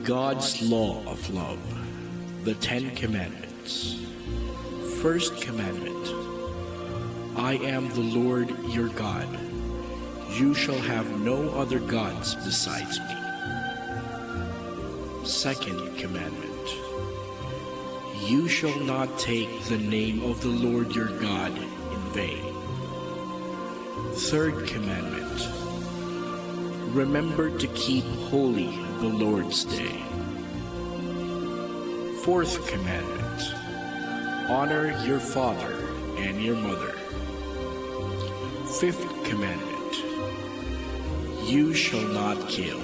God's law of love, the Ten Commandments. First commandment, I am the Lord your God. You shall have no other gods besides me. Second commandment, you shall not take the name of the Lord your God in vain. Third commandment, remember to keep holy the Lord's day. Fourth commandment, honor your father and your mother. Fifth commandment, you shall not kill.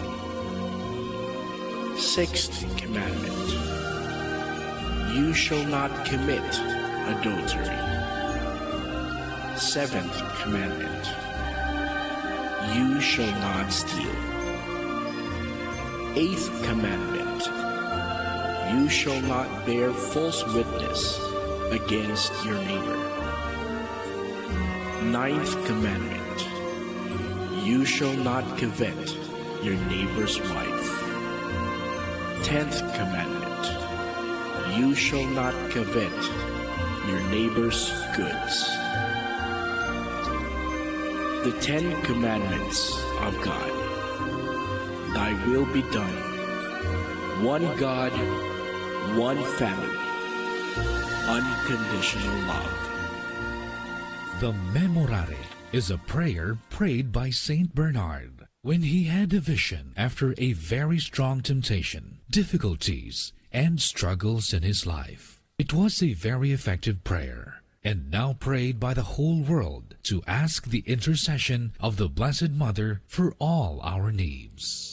Sixth commandment, you shall not commit adultery. Seventh commandment, you shall not steal. Eighth commandment, you shall not bear false witness against your neighbor. Ninth commandment, you shall not covet your neighbor's wife. 10th commandment, you shall not covet your neighbor's goods. The 10 Commandments of God. Thy will be done. One God, one family, unconditional love. The Memorare is a prayer prayed by Saint Bernard when he had a vision after a very strong temptation, difficulties, and struggles in his life. It was a very effective prayer, and now prayed by the whole world to ask the intercession of the Blessed Mother for all our needs.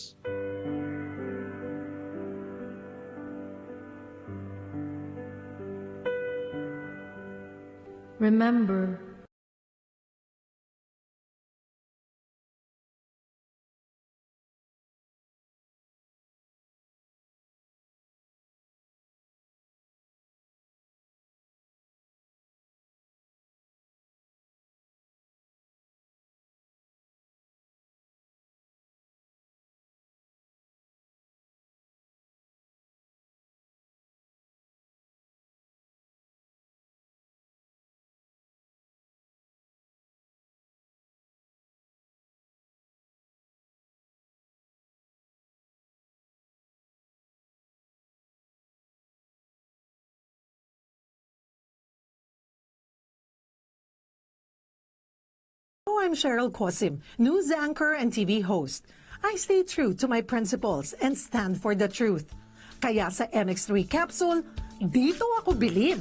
Remember, I'm Cheryl Cosim, news anchor and TV host. I stay true to my principles and stand for the truth. Kaya sa MX3 capsule, dito ako bilib.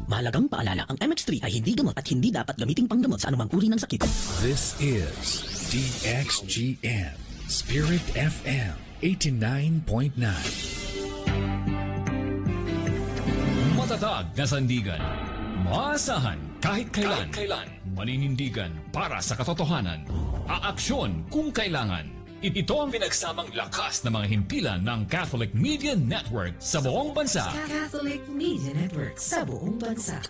Mahalagang paalala, ang MX3 ay hindi gamot at hindi dapat gamiting panggamot sa anumang uri ng sakit. This is DXGN Spirit FM 89.9. Matatag na sandigan. Maasahan kahit kailan. Maninindigan para sa katotohanan. Aaksyon kung kailangan. Ito ang pinagsamang lakas ng mga himpilan ng Catholic Media Network sa buong bansa. Catholic Media Network sa buong bansa.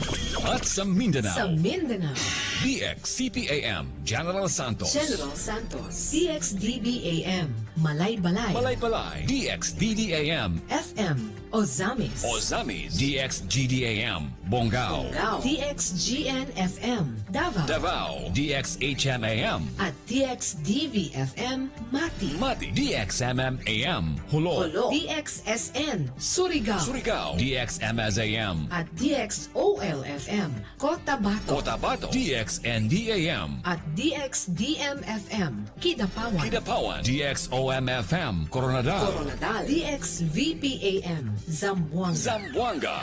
At sa Mindanao. Sa Mindanao. DXCPAM General Santos. General Santos. DXDBAM Malaybalay. Malaybalay. DXDDAM FM Ozamis. Ozamis. DXGDAM Bongao. Bongao. DXGN-FM Davao. Davao. DXHMAM. At DXDV-FM Mati. Mati. DXMMAM Hulo. Hulo. DXSN Surigao. Surigao. DXMSAM. At DXOL-FM Cotabato. Cotabato. DXNDAM. At DXDM-FM Kidapawan. Kidapawan. DXOMFM Coronadal. Coronadal. DXVPAM Zamboanga. Zamboanga.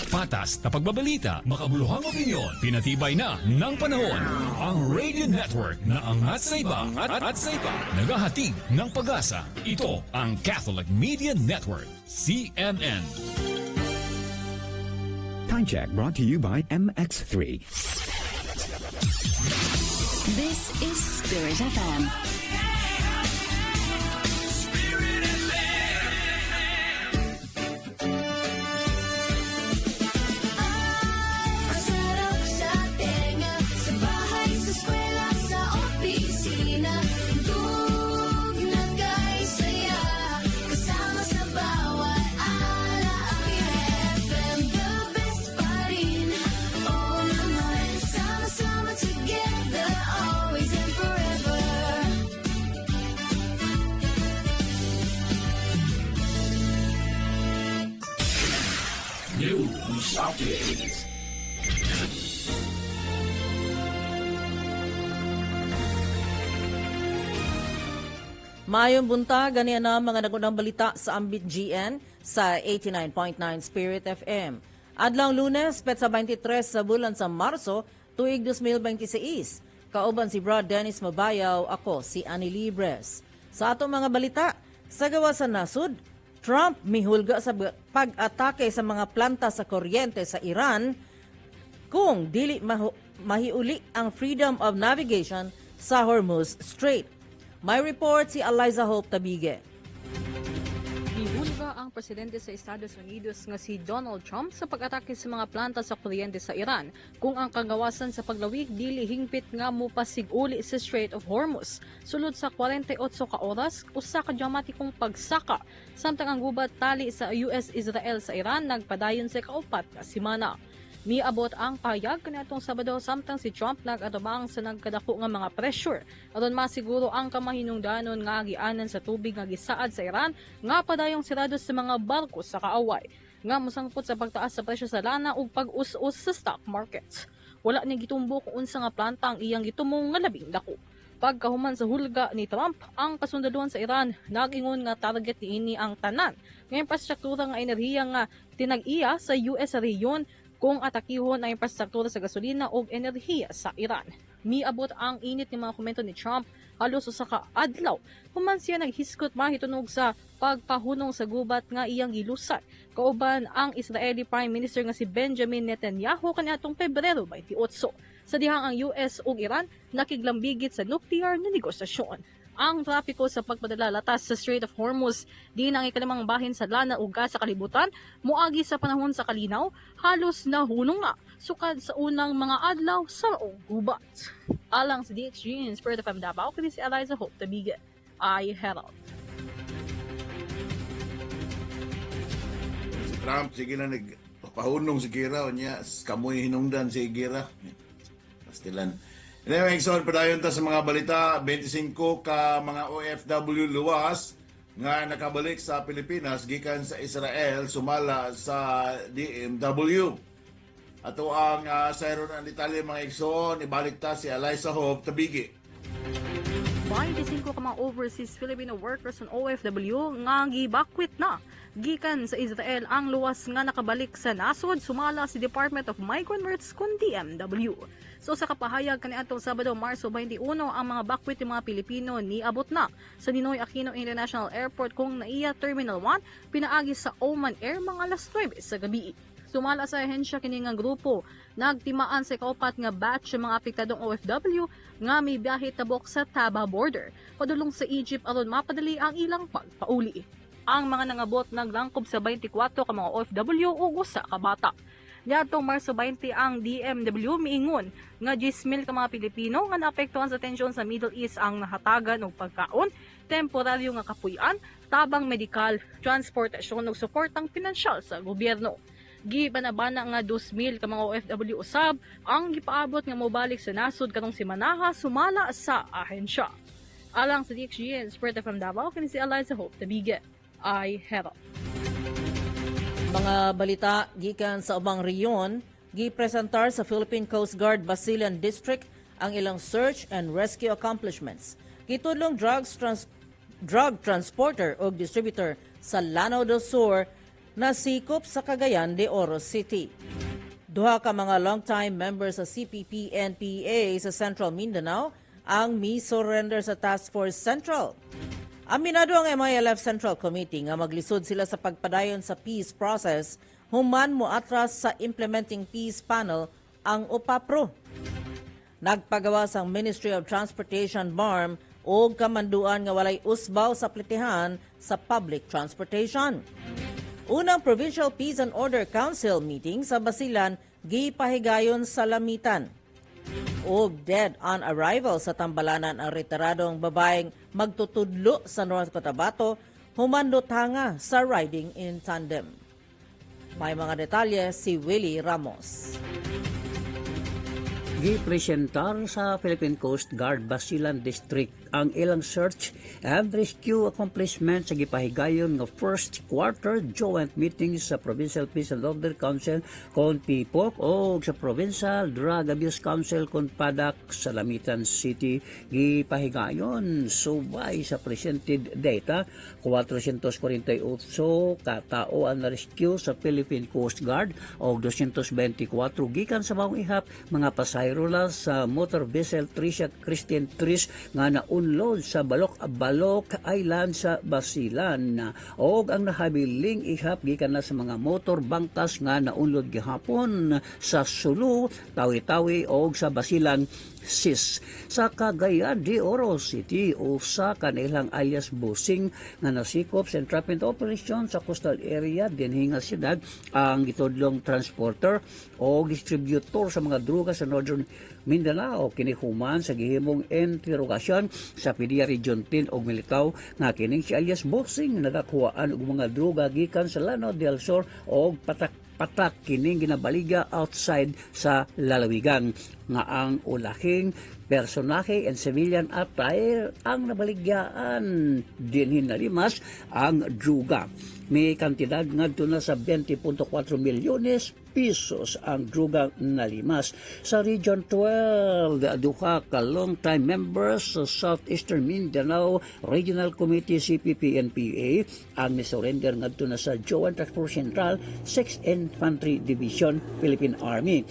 Patas na pagbabalita, makabuluhang opinyon, pinatibay na ng panahon. Ang Radio Network na angat sa iba at sa iba, naghahatid ng pag-asa. Ito ang Catholic Media Network, CNN. Time check brought to you by MX3. This is Spirit FM. Kasama News Update. Mayong buntag, ganyan na mga nagunang balita sa Ambit GN sa 89.9 Spirit FM. Adlaw Lunes, petsa 23 sa bulan sa Marso, tuig 2026. Kauban si Brad Dennis Mabayaw, ako si Annie Libres. Sa atong mga balita, sa gawa sa nasud, Trump mihulga sa pag-atake sa mga planta sa kuryente sa Iran kung dili mahiuli ang freedom of navigation sa Hormuz Strait. May report si Eliza Hope Tabige. Gihulga ang presidente sa Estados Unidos nga si Donald Trump sa pag-atake sa mga planta sa kuryente sa Iran kung ang kagawasan sa paglawig dili hingpit nga mopasiguli sa Strait of Hormuz. Sulod sa 48 ka oras, usa ka dramatikong pagsaka samtang ang gubat tali sa US-Israel sa Iran nagpadayon sa kaupat na semana. Miabot ang pahayag kaniadtong Sabado samtang si Trump nag-atubang sa nagkadako nga mga pressure aron masiguro ang kamahinungdanon nga agianan sa tubig nga gisaad sa Iran nga padayong sirado sa mga barko sa kaaway nga mosangpot sa pagtaas sa presyo sa lana ug pag-us-us sa stock markets. Wala ni gitumbo kung unsa nga planta ang iyang gitumong nga labing dako. Pagkahuman sa hulga ni Trump, ang kasundaluhan sa Iran nag-ingon nga target niini ang tanan nga infrastruktura nga enerhiya nga tinag-iya sa US rehiyon kung atakihon ang infrastruktura sa gasolina o enerhiya sa Iran. Miabot ang init ni mga komento ni Trump halos usa ka adlaw human siya naghiskot mahitunog sa pagpahunong sa gubat nga iyang gilusad kauban ang Israeli Prime Minister nga si Benjamin Netanyahu kaniadtong Pebrero 28. Sa dihang ang US ug Iran nakiglambigit sa nuklear na negosasyon. Ang trapiko sa pagpadala latas sa Strait of Hormuz di nang ikalimang bahin sa lana ug gas sa kalibutan moagi sa panahon sa kalinaw halos nahunong na sukad sa unang mga adlaw sa maong gubat. Alang sa DXG in Spirit of Davao, kini si Eliza Hope Tabige. I Herald. Si Trump sige na nagpahunong si Gira niya kamoy hinungdan si Gira. Pastilan. Anyway, so padayon ta sa mga balita, 25 ka mga OFW luwas nga nakabalik sa Pilipinas gikan sa Israel sumala sa DMW. Ato ang sayro ng detalye mga igsoon, ibalik ta si Eliza Hope Tabigi. 25 ka mga overseas Filipino workers on OFW nga gibakwit na gikan sa Israel ang luwas nga nakabalik sa nasod sumala si Department of Migrant Works kun DMW. So sa kapahayag kaniadtong Sabado, Marso 21, ang mga bakwit ng mga Pilipino niabot na sa Ninoy Aquino International Airport kung naiya Terminal 1 pinaagi sa Oman Air mga alas 9 sa gabi. Sumala sa ahensya kini nga grupo nagtimaan sa kaupat nga batch ng mga apektadong OFW nga may biyahe tabok sa Taba border padulong sa Egypt aron mapadali ang ilang pagpauli. Ang mga nangabot naglangkob sa 24 ka mga OFW ug usa ka bata. Niadtong Marso 20 ang DMW miingon nga 10,000 ka mga Pilipino nga naapektuhan sa tensyon sa Middle East ang nahatagan og pagkaon, temporaryo nga kapuy-an, tabang medikal, transportasyon ug suportang pinansyal sa gobyerno. Gibanabana nga 2,000 ka mga OFW usab ang gipaabot nga mobalik sa nasod karong semana sumala sa ahensya. Alang sa DXGN Spirit from Davao, kini si Eliza Hope Tabige. I Herald. Mga balita gikan sa ubang reyon, gipresentar sa Philippine Coast Guard Basilan District ang ilang search and rescue accomplishments. Gitudlong drug transporter o distributor sa Lanao del Sur na sikop sa Cagayan de Oro City. Duha ka mga long-time members sa CPP-NPA sa Central Mindanao ang mi-surrender sa Task Force Central. Aminado ang MILF Central Committee nga maglisod sila sa pagpadayon sa peace process human moatras sa Implementing Peace Panel ang UPAPRO. Nagpagawa ang Ministry of Transportation BARM o kamanduan nga walay usbaw sa plitihan sa public transportation. Unang Provincial Peace and Order Council meeting sa Basilan gipahigayon sa Lamitan. Og dead on arrival sa Tambalanan ang retiradong babaeng magtutudlo sa North Cotabato humandot hanga sa riding in tandem. May mga detalye si Willie Ramos. Gipresentar sa Philippine Coast Guard Basilan District ang ilang search and rescue accomplishments sa gipahigayon nga first quarter joint meetings sa Provincial Peace and Order Council kon PPOC o sa Provincial Drug Abuse Council kon PADAC sa Lamitan City. Gipahigayon subay sa presented data 448 katao ang na-rescue sa Philippine Coast Guard o 224 gikan sa maong ihap mga pasahero la sa motor vessel Tricia Christian Tris nga naunlod sa Balok Island sa Basilan og ang nahabiling ihap gikan na sa mga motor bangkas nga naunlod gihapon sa Sulu, Tawi-Tawi og sa Basilan Sis. Sa Cagayan de Oro City, usa kanilang alias Busing nga nasikop sa entrapment operation sa coastal area dinhi nga siyudad ang gitudlong transporter o distributor sa mga droga sa Northern Mindanao kini human sa gihimong interogasyon sa PDEA Region 10 og Militaw nga kining si alias Busing nagakuhaan og mga droga gikan sa Lanao del Sur og patak kining ginabaliga outside sa lalawigan nga ang ulahing personahe and civilian attire ang nabaligyaan dinhin nalimas ang druga. May kantidad ngadto na sa 20.4 milyones pesos ang druga nalimas. Sa Region 12, duha ka long-time members sa Southeastern Mindanao Regional Committee CPP-NPA ang nisurrender ngadto na sa Joint Transport Central 6th Infantry Division Philippine Army.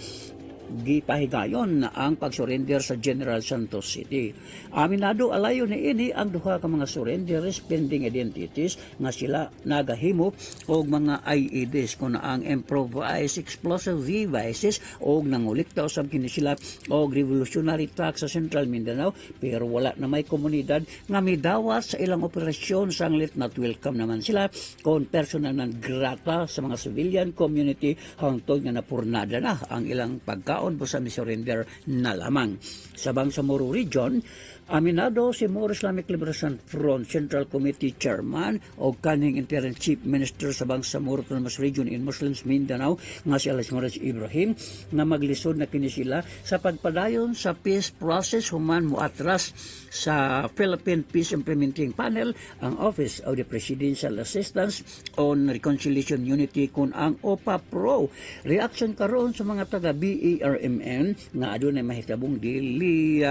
Gipahigayon na ang pagsurrender sa General Santos City. Aminado alayo ni ini ang duha ka mga surrenderies pending identities nga sila nagahimo og mga IEDs kuno ang improvised explosive devices og nangulikta usab kini sila og revolutionary truck sa Central Mindanao pero wala na may komunidad nga midawas sa ilang operasyon sanglit not welcome naman sila kon personal non grata sa mga civilian community hangtod nga napurnada na ang ilang pagkaon po sa surrender na lamang. Sa Bangsamoro Region, aminado si Moro Islamic Liberation Front Central Committee Chairman o kaning Interim Chief Minister sa Bangsamoro Autonomous Region in Muslims Mindanao nga si Alas Moraj Ibrahim na maglisod na kini sila sa pagpadayon sa peace process human muatras sa Philippine Peace Implementing Panel ang Office of the Presidential Assistance on Reconciliation Unity kun ang OPA Pro. Reaction karon sa mga taga BERMN nga adunay mahitabong dili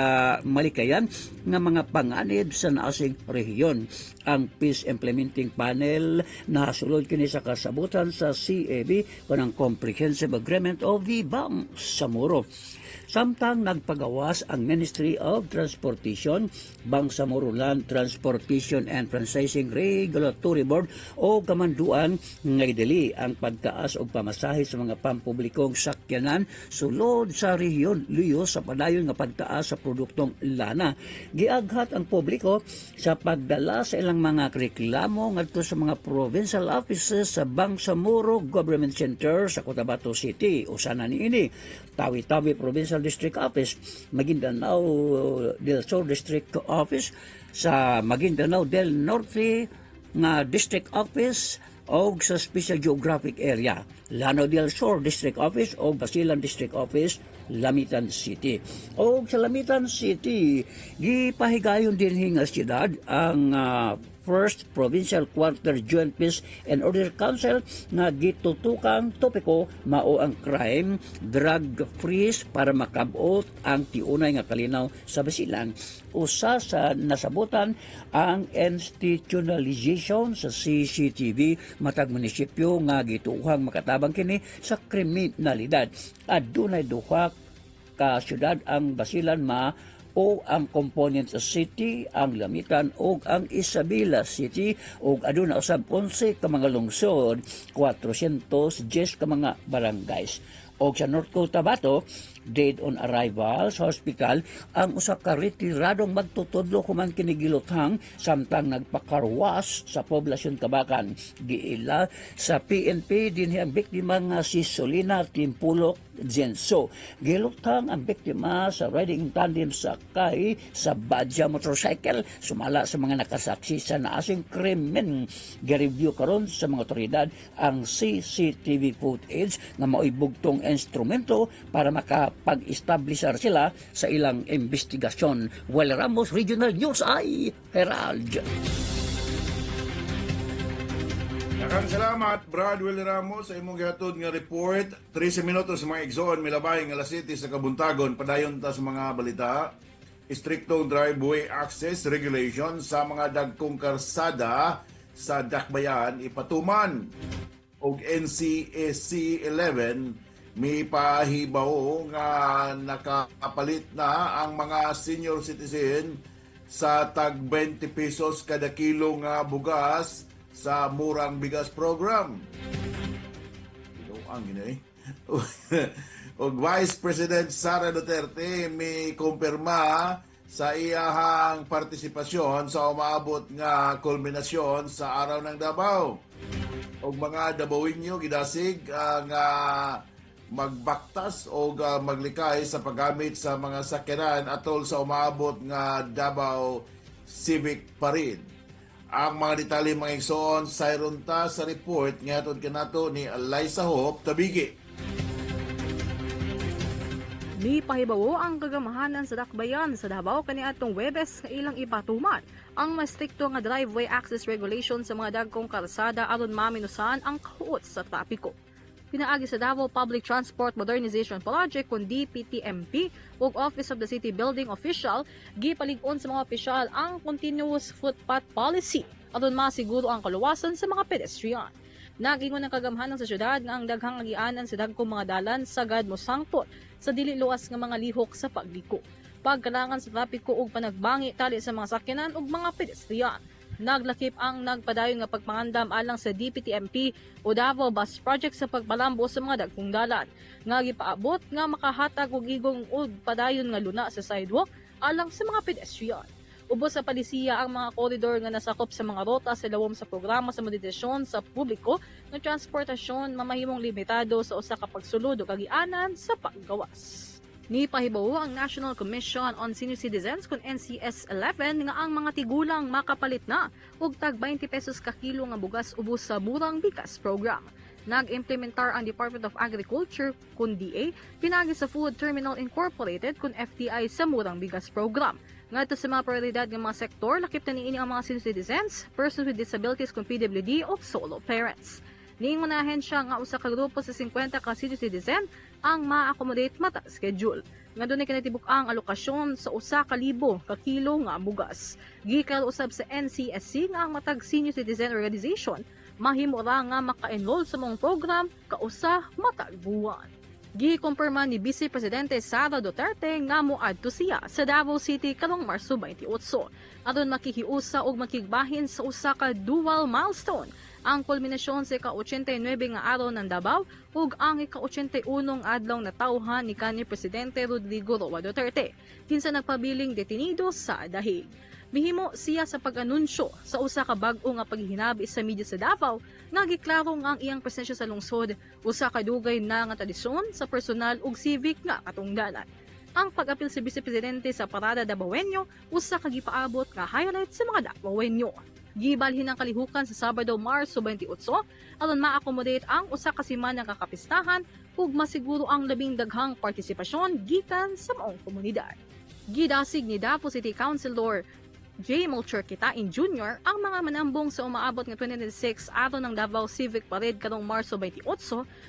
malikayan nga mga panganib sa naasing rehiyon. Ang Peace Implementing Panel na sulod kini sa kasabutan sa CAB kanang Comprehensive Agreement of the Bangsamoro. Samtang nagpagawas ang Ministry of Transportation, Bangsamoro Land Transportation and Franchising Regulatory Board o kamanduan nga idili ang pagtaas og pamasahe sa mga pampublikong sakyanan sulod sa rehiyon luyo sa padayon nga pagtaas sa produktong lana. Giaghat ang publiko sa pagdala sa ilang mga reklamo ngadto sa mga provincial offices sa Bangsamoro Government Center sa Cotabato City. Usa na niini Tawi-Tawi Provincial District Office, Maguindanao del Sur District Office, sa Maguindanao del Norte nga District Office o sa Special Geographic Area, Lanao del Sur District Office o Basilan District Office, Lamitan City. O sa Lamitan City, gipahigayon din nga siyudad ang First Provincial Quarter Joint Peace and Order Council nga gitutukang topiko mao ang crime drug freeze para makabot ang tiunay nga kalinaw sa Basilan. Usa sa nasabutan ang institutionalization sa CCTV matag munisipyo nga gituhang makatabang kini sa kriminalidad. Adunay duha ka syudad ang Basilan o ang components sa city, ang Lamitan o ang Isabela City o aduna usab 11 ka mga lungsod, 410 ka mga barangays. O sa North Cotabato, dead on arrival sa hospital ang usa ka retiradong magtutudlo human kini giluthang samtang nagpakarwas sa poblasyon Kabakan. Giila sa PNP dinhi ang biktima nga si Solina Timpulok Jenso. Giluthang ang biktima sa riding tandem sakay sa Badja motorcycle sumala sa mga nakasaksi sa naasing krimen. Gi-review karon sa mga otoridad ang CCTV footage nga mao'y bugtong instrumento para makapag-establishar sila sa ilang investigasyon. Well, Ramos Regional News ay Herald. Daghang salamat, Brad Willie Ramos, sa imong gihatod nga report. 13 minutos sa mga igsoon, milabay nga alas 7 sa kabuntagon. Padayon ta sa mga balita. Striktong driveway access regulation sa mga dagkong karsada sa Dakbayan ipatuman. Og NCSC 11 may pahibaw nga nakapalit na ang mga senior citizen sa tag 20 pesos kada kilo nga bugas sa Murang Bigas Program. Ang ginay. O Vice President Sara Duterte may kumpirma sa iyahang partisipasyon sa umaabot nga kulminasyon sa Araw ng Davao. O mga Dabawinyo gidasig nga magbaktas o maglikay sa paggamit sa mga sakyanan atol sa umaabot nga Davao Civic Parade. Ang mga detalye mga igsoon sayron ta sa report nga hatod kanato ni Eliza Hope Tabigi. Ni pahibawo ang kagamahanan sa Dakbayan sa Davao kaniadtong Huwebes nga ilang ipatuman ang mas strikto nga driveway access regulation sa mga dagkong kalsada aron maminusan ang kahuot sa trapiko. Pinaagi sa Davao Public Transport Modernization Project kun DPTMP ug Office of the City Building Official gipalig-on sa mga opisyal ang continuous footpath policy aron masiguro ang kaluwasan sa mga pedestrian. Nagingon ang kagamhanan sa syudad nga ang daghang agianan sa dagkong mga dalan sagad mo sangpot sa dili luwas nga mga lihok sa pagliko. Pagkalangan sa trapiko ug panagbangi tali sa mga sakyanan ug mga pedestrian. Naglakip ang nagpadayon nga pagpangandam alang sa DPTMP o Davao Bus Project sa pagpalambo sa mga dagkong dalan. Nga gipaabot nga makahatag og igong ug padayon nga luna sa sidewalk alang sa mga pedestrian. Ubos sa palisiya ang mga koridor nga nasakop sa mga rota sa lawom sa programa sa modernisasyon sa publiko nga transportasyon mamahimong limitado sa usa ka pagsulod o kagianan sa paggawas. Ni pahibawo ang National Commission on Senior Citizens kun NCS-11 nga ang mga tigulang makapalit na og tag 20 pesos ka kilo nga bugas ubos sa Murang Bigas Program. Nag-implementar ang Department of Agriculture kun DA pinagi sa Food Terminal Incorporated kun FTI sa Murang Bigas Program. Ngadto sa mga prioridad ng mga sektor, lakip na niini ang mga senior citizens, persons with disabilities kung PWD o solo parents. Niingunahin siya nga usa ka grupo sa 50 ka senior citizen ang ma-accommodate mata schedule. Nga doon ay kinatibuk ang alokasyon sa 1,000 ka kilo nga bugas. Gikal usab sa NCSC nga ang matag senior citizen organization mahimo ra nga maka-enroll sa mong program kausa matag buwan. Gikumpirma ni Vice Presidente Sara Duterte nga moadto siya sa Davao City karong Marso 28 aron makihiusa og makigbahin sa usa ka dual milestone ang kulminasyon sa ika-89 nga araw ng Davao ug ang ika-81 adlaw na tawhan ni kanhi Presidente Rodrigo Roa Duterte kinsa nagpabiling detenido sa dahig. Mihimo siya sa pag-anunsyo sa usa ka bag-o nga paghihinabi sa media sa Davao nga giklaro nga ang iyang presensya sa lungsod usa ka dugay na nga tradisyon sa personal ug civic nga katungdanan. Ang pag-apil sa Vice Presidente sa Parada Davaoenyo usa ka gipaabot nga highlight sa mga Davaoenyo. Gibalhin ang kalihukan sa Sabado, Marso 28 aron ma-accommodate ang usa ka semana nga kapistahan ug masiguro ang labing daghang partisipasyon gikan sa maong komunidad. Gidasig ni Davao City Councilor J. Melchor Kitain Jr. ang mga manambong sa umaabot nga 2026 aron ng Davao Civic Parade karong Marso 28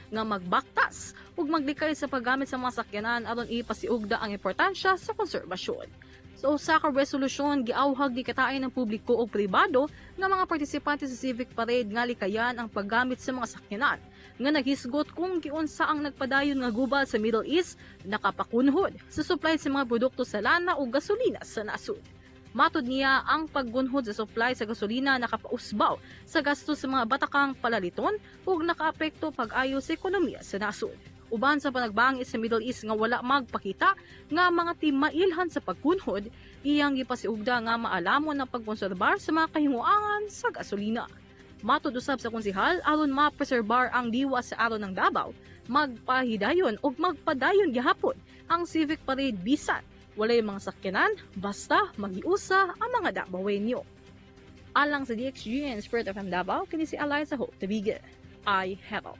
nga magbaktas ug maglikay sa paggamit sa mga sakyanan aron ipasiugda ang importansya sa konserbasyon. Sa usa ka resolusyon giawhag gikatain ng publiko ug pribado nga mga partisipante sa Civic Parade nga likayan ang paggamit sa mga sakyanan nga naghisgot kung giunsa ang nagpadayon nga gubat sa Middle East nakapakunhod sa supply sa mga produkto sa lana ug gasolina sa nasud. Matud niya ang paggunhod sa supply sa gasolina nakapausbaw sa gastos sa mga batakang palaliton ug nakaapekto pag-ayo sa ekonomiya sa nasod. Uban sa panagbangi sa Middle East nga wala magpakita nga mga timailhan sa pagkunhod, iyang gipasiugda nga maalamon ang pagkonserbar sa mga kahinguangan sa gasolina. Matud usab sa konsehal aron mapreserbar ang diwa sa araw ng Davao, magpahidayon ug magpadayon gihapon ang Civic Parade bisan walay mga sakyanan, basta magiusa ang mga Davaoenyo. Alang sa DXG and Spirit FM Davao, kini si Eliza Hope Tabige. I Herald.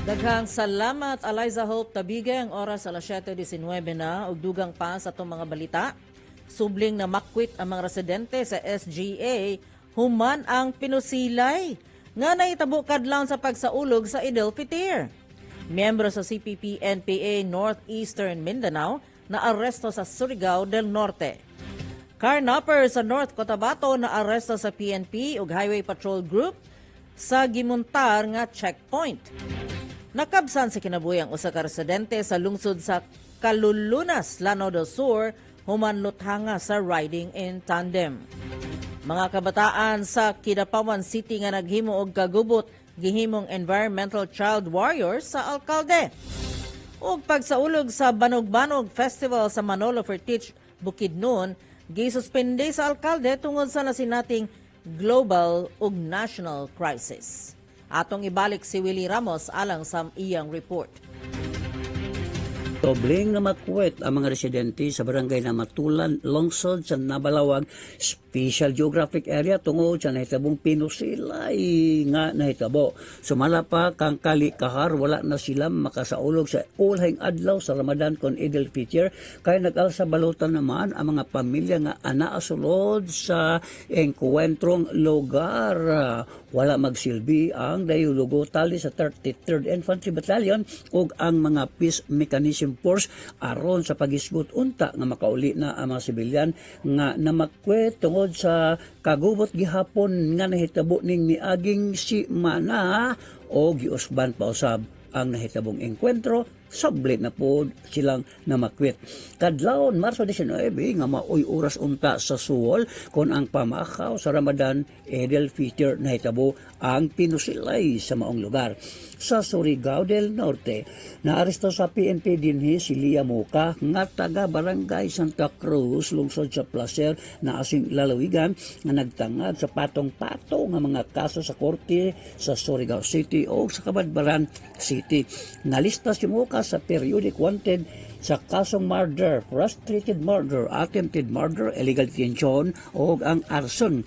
Daghang salamat Eliza Hope Tabige. Ang oras alas 7:19 na ug dugang pa sa itong mga balita. Subling na makwit ang mga residente sa SGA human ang pinusilay nga naitabo kadlawon sa pagsaulog sa Idil Fitir. Miyembro sa CPP-NPA Northeastern Mindanao na aresto sa Surigao del Norte. Carnapper sa North Cotabato na aresto sa PNP ug Highway Patrol Group sa gimuntar nga checkpoint. Nakabsan sa kinabuhi ang usa ka residente sa lungsod sa Calulunas, Lanao del Sur, human luthanga sa riding in tandem. Mga kabataan sa Kidapawan City nga naghimo og kagubot gihimong environmental child warriors sa alkalde. Ug pagsaulog sa Banog-Banog Festival sa Manolo Fertich, Bukidnon, gisuspende sa alkalde tungod sa nasinating global ug national crisis. Atong ibalik si Willie Ramos alang sa iyang report. Tobling na makwet ang mga residente sa barangay na Matulan, lungsod sa Nabalawag Special Geographic Area tungod sa nahitabong pinusilay nga nahitabo. Sumala pa kang kalikahar, wala na sila makasaulog sa ulhing adlaw sa Ramadan kon Idil Fitr, kaya nag-alsa balutan naman ang mga pamilya nga anaasulod sa engkwentrong lugar. Wala magsilbi ang dayulugo tali sa 33rd Infantry Battalion ug ang mga Peace Mechanism Force aron sa pagisgot unta nga makauli na ang mga sibilyan nga namakwet tungod sa kagubot gihapon nga nahitabo ning miaging si Mana o giusban pa usab ang nahitabong engkwentro. Sablit na po silang namakwit. Kadlawon Marso 19 nga maoy oras unta sa Suwol kon ang pamakaw sa Ramadan Idil Fitr nahitabo ang pinusilay sa maong lugar. Sa Surigao del Norte, naaresto sa PNP dinhi si Lia Moca nga taga Barangay Santa Cruz, lungsod sa Placer na asing lalawigan nga nagtangad sa patong-patong nga mga kaso sa korte sa Surigao City o sa Cabadbaran City. Nalista si Moca sa periodic wanted sa kasong murder, frustrated murder, attempted murder, illegal detention o ang arson.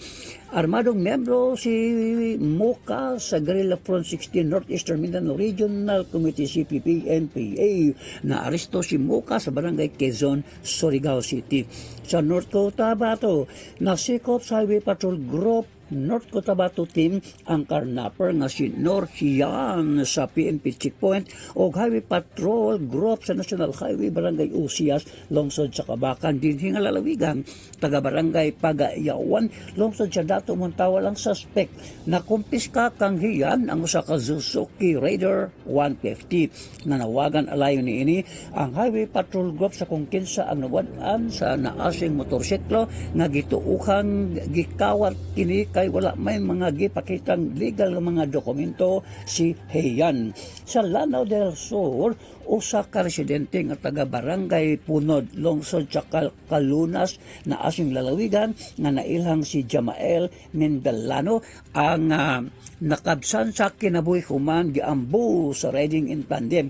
Armadong membro si Moca sa Guerrilla Front 16 Northeastern Mindanao Regional Committee CPP-NPA. Naaresto si Moca sa Barangay Quezon, Surigao City. Sa North Cotabato, nasikop sa Highway Patrol Group North Cotabato Team ang carnapper nga si Norhian sa PNP Checkpoint o Highway Patrol Group sa National Highway Barangay Usias, lungsod sa Kabakan. Dinhi nga lalawigan, taga Barangay Pagayawan, lungsod sa Dato Montawa lang suspect. Nakumpiska kang hiyan ang usa ka Suzuki Raider 150. Nanawagan alayon ni ini ang Highway Patrol Group sa kung kinsa ang nawad-an sa naasing motorsiklo nga gituukan gikawat kini kay wala may mga gipakitang legal nga mga dokumento si Heyan. Sa Lanao del Sur, usa ka residente nga taga Barangay Punod, lungsod sa Calunas na asing lalawigan nga nailhang si Jamael Mindalano ang nakabsan sa kinabuhi human giambu sa riding in tandem.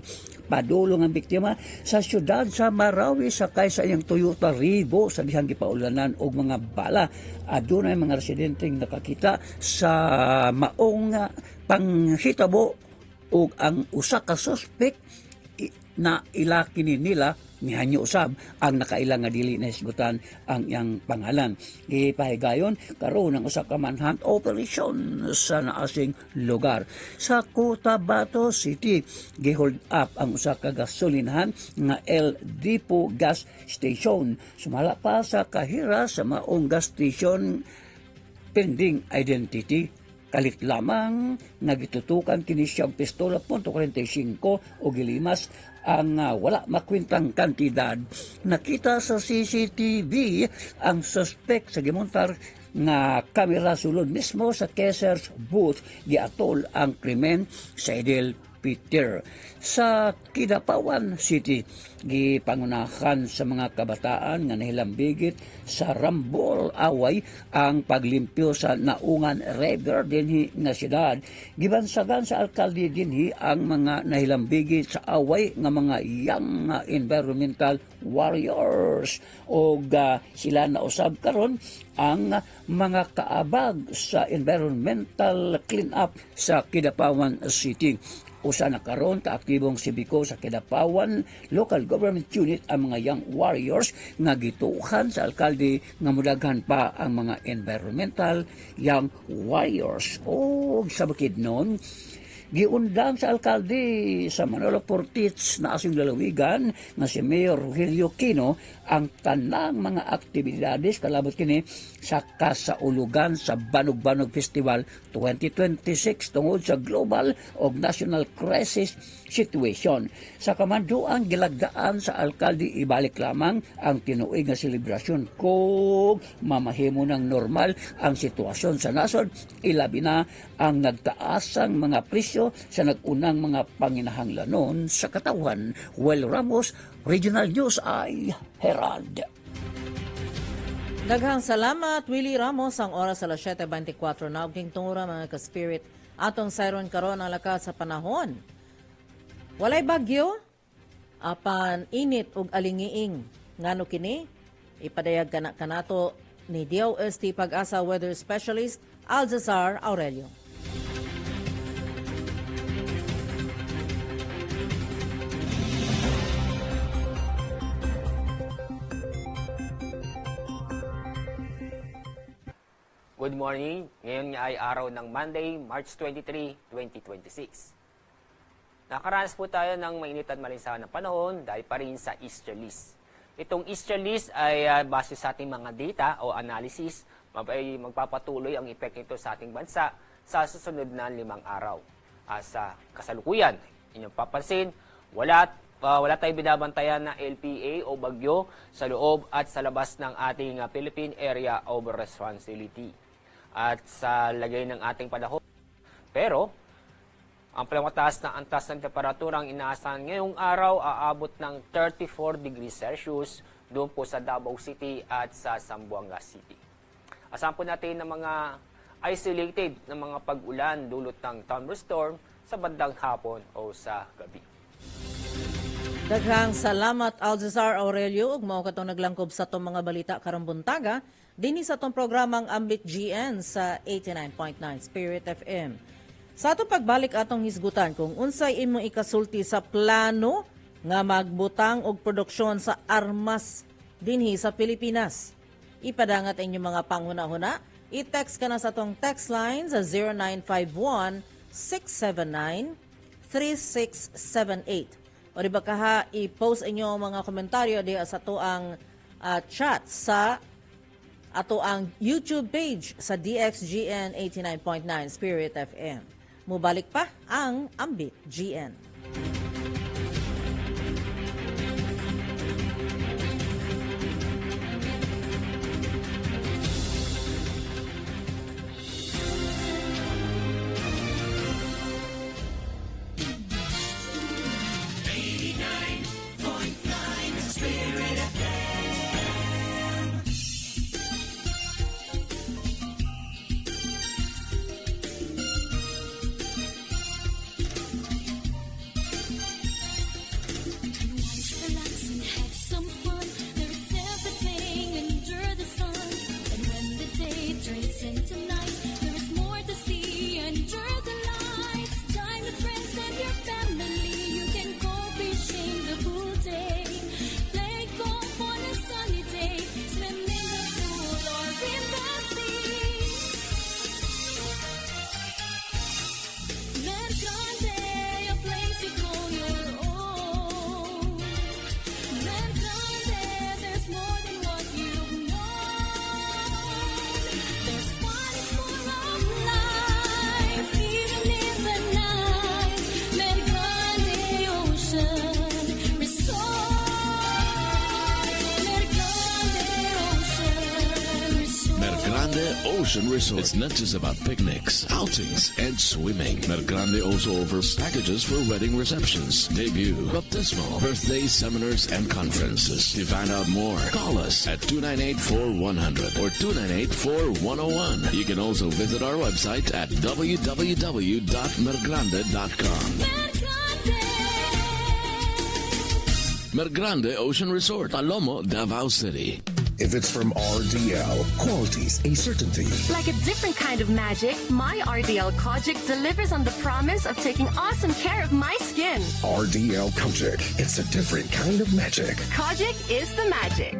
Padulong ang biktima sa syudad sa Marawi sakay sa iyang Toyota Rivo sa dihang gipaulanan og mga bala. Adunay mga residenteng nakakita sa maong panghitabo og ang usa ka suspect na ilaki nila nihanyo usab ang nakailang nga dili na hisgutan ang iyang pangalan. Gipahigayon karon ang usa ka manhunt operation sa naasing lugar. Sa Cotabato City, gihold up ang usa ka gasolinahan nga El Dipo gas station. Sumala pa sa kahira sa maong gas station pending identity. Kalit lamang nagitutukan kini siyang pistola .45 o gilimas ang wala makwintang kantidad. Nakita sa CCTV ang suspect sa gimontar nga kamera sulod mismo sa casier's booth. Giatol ang krimen sa Idil Fitr. Sa Kidapawan City, gipangunahan sa mga kabataan nga nahilambigit sa Rambol Away ang paglimpyo sa Naungan River dinhi nga siyudad. Gibansagan sa alkalde dinhi ang mga nahilambigit sa away nga mga young environmental warriors o sila na usab karon ang mga kaabag sa environmental cleanup sa Kidapawan City. Usa na karon kaaktibong sibiko sa Kidapawan Local Government Unit ang mga young warriors nga gituuhan sa alkalde nga mudaghan pa ang mga environmental young warriors. O sa bakid nun, giundang sa alkalde sa Manolo Portich na asong lalawigan nga si Mayor Rogelio Quino ang tanang mga aktibidades kalabot kini sa kasaulugan sa Banog-Banog Festival 2026 tungod sa global o national crisis situation. Sa kamanduang gilagdaan sa alkalde ibalik lamang ang tinuig nga selebrasyon kung mamahimo ng normal ang sitwasyon sa nasod, ilabi na ang nagtaasang mga presyo sa nagunang mga panginahanglanon sa katawan. Well Ramos, Regional News ay Herald. Daghang salamat, Willie Ramos. Ang oras alas 7:24 na uging tungura mga ka-spirit. Atong sayron karon ang lakas sa panahon. Walay bagyo, apan init ug alingiing. Ngano kini? Ipadayag kanato ni DOST Pag-asa Weather Specialist Alzazar Aurelio. Good morning. Ngayon nga ay araw ng Monday, March 23, 2026. Nakaranas po tayo ng mainit at malinsangan ng panahon dahil pa rin sa easterlies. Itong easterlies ay base sa ating mga data o analysis, ay magpapatuloy ang epekto nito sa ating bansa sa susunod na 5 araw. Sa kasalukuyan, inyong papansin, wala tayong binabantayan na LPA o bagyo sa loob at sa labas ng ating Philippine Area of Responsibility at sa lagay ng ating panahon. Pero, ang pinakamataas na antas ng temperatura ang inaasahan ngayong araw aabot ng 34 degrees Celsius doon po sa Davao City at sa Zamboanga City. Asahan po natin ng mga isolated na mga pag-ulan dulot ng thunderstorm sa bandang hapon o sa gabi. Daghang salamat Alzazar Aurelio ug mao katong naglangkob sa tong mga balita karong buntaga dinhi sa tong programang Ambit GN sa 89.9 Spirit FM. Sa atong pagbalik atong hisgutan kung unsay imong ikasulti sa plano nga magbutang og produksyon sa armas dinhi sa Pilipinas. Ipadangat inyong mga panghuna-huna, i-text ka na sa atong text line sa 0951-679-3678. O di ba kaha, i-post inyo mga komentaryo diha sa ato ang chat sa ato ang YouTube page sa DXGN 89.9 Spirit FM. Mubalik pa ang Ambit GN. Ocean Resort. It's not just about picnics, outings, and swimming. Mergrande also offers packages for wedding receptions, debut, baptismal, birthday, seminars, and conferences. To find out more, call us at 298-4100 or 298-4101. You can also visit our website at www.mergrande.com. Mergrande Ocean Resort, Alomo, Davao City. If it's from RDL, quality's a certainty. Like a different kind of magic, my RDL Kojic delivers on the promise of taking awesome care of my skin. RDL Kojic. It's a different kind of magic. Kojic is the magic.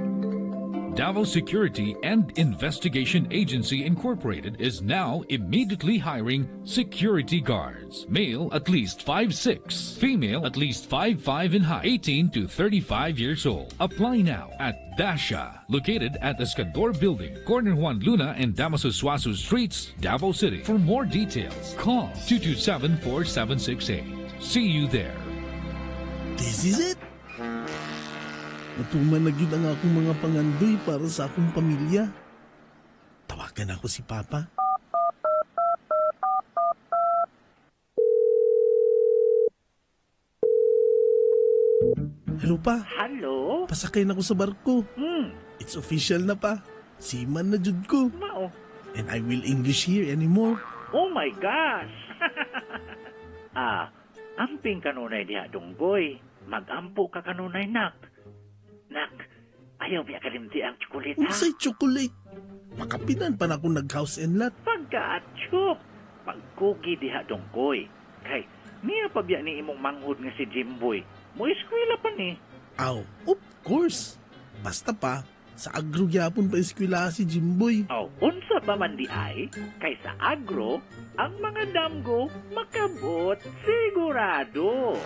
Davao Security and Investigation Agency Incorporated is now immediately hiring security guards. Male at least 5'6", female at least 5'5" in height, 18 to 35 years old. Apply now at Dasha, located at Escandor Building, corner Juan Luna and Damaso Suasu Streets, Davao City. For more details, call 227-4768. See you there. This is it. Matuman na gyud ang akong mga pangandoy para sa akong pamilya. Tawagan ako si Papa. Hello pa. Hello? Pasakay na ko sa barko. It's official na pa. Seaman na jud ko. Mao. And I will English here anymore. Oh my gosh! Amping kanunay diha dunggoy. Magampo ka kanunay nak. Nak, ayaw biya kalimti ang tsukulit ha? Unsay tsukulit? Makapinan pa na ako nag-house and lot. Pagka-atsyok. Pagkugi diha dunggoy. Kay, niya pa biya ni imong manghud nga si Jimboy. Mo eskwela pa ni. Aw, of course. Basta pa, sa agro gyapon pa eskwela si Jimboy. Unsa ba man di ay? Kay sa agro, ang mga damgo makabot sigurado.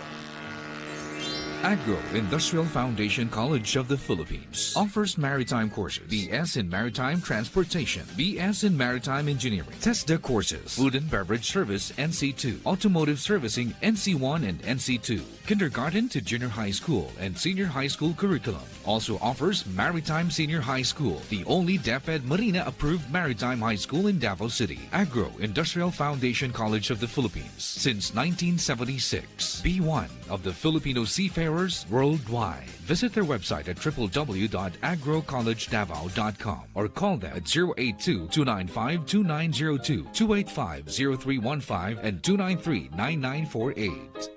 Agro Industrial Foundation College of the Philippines offers maritime courses, BS in Maritime Transportation, BS in Maritime Engineering, TESDA courses, Food and Beverage Service NC2, Automotive Servicing NC1 and NC2, Kindergarten to Junior High School and Senior High School curriculum. Also offers Maritime Senior High School, the only DepEd Marina approved maritime high school in Davao City. Agro Industrial Foundation College of the Philippines since 1976. Be one of the Filipino seafarers worldwide. Visit their website at www.agrocollegedavao.com or call them at 082-295-2902, 285-0315, and 293-9948.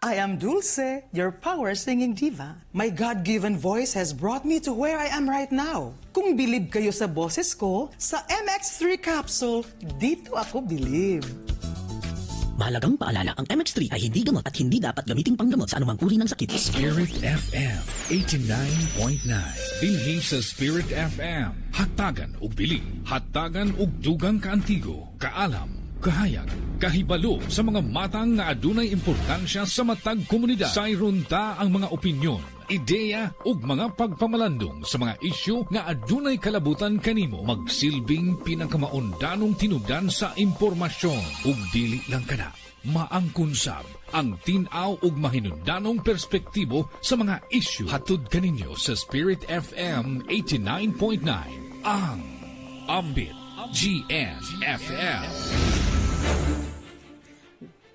I am Dulce, your power singing diva. My God-given voice has brought me to where I am right now. Kung bilib kayo sa boses ko, sa MX3 capsule, dito ako bilib. Mahalagang paalala, ang MX3 ay hindi gamot at hindi dapat gamiting panggamot sa anumang uri ng sakit. Spirit FM 89.9. Dinhi sa Spirit FM. Hatagan ug bili, hatagan ug dugang kaantigo, kaalam, kahayag, kahibalo sa mga matang nga adunay importansya sa matag komunidad. Sayron ta ang mga opinyon, ideya ug mga pagpamalandong sa mga isyu nga adunay kalabutan kanimo. Magsilbing pinakamaundanong tinubdan sa impormasyon ug dili lang kana. Maangkunsab ang tin-aw ug mahinungdanong perspektibo sa mga isyu. Hatod kaninyo sa Spirit FM 89.9 ang Ambit GNFM.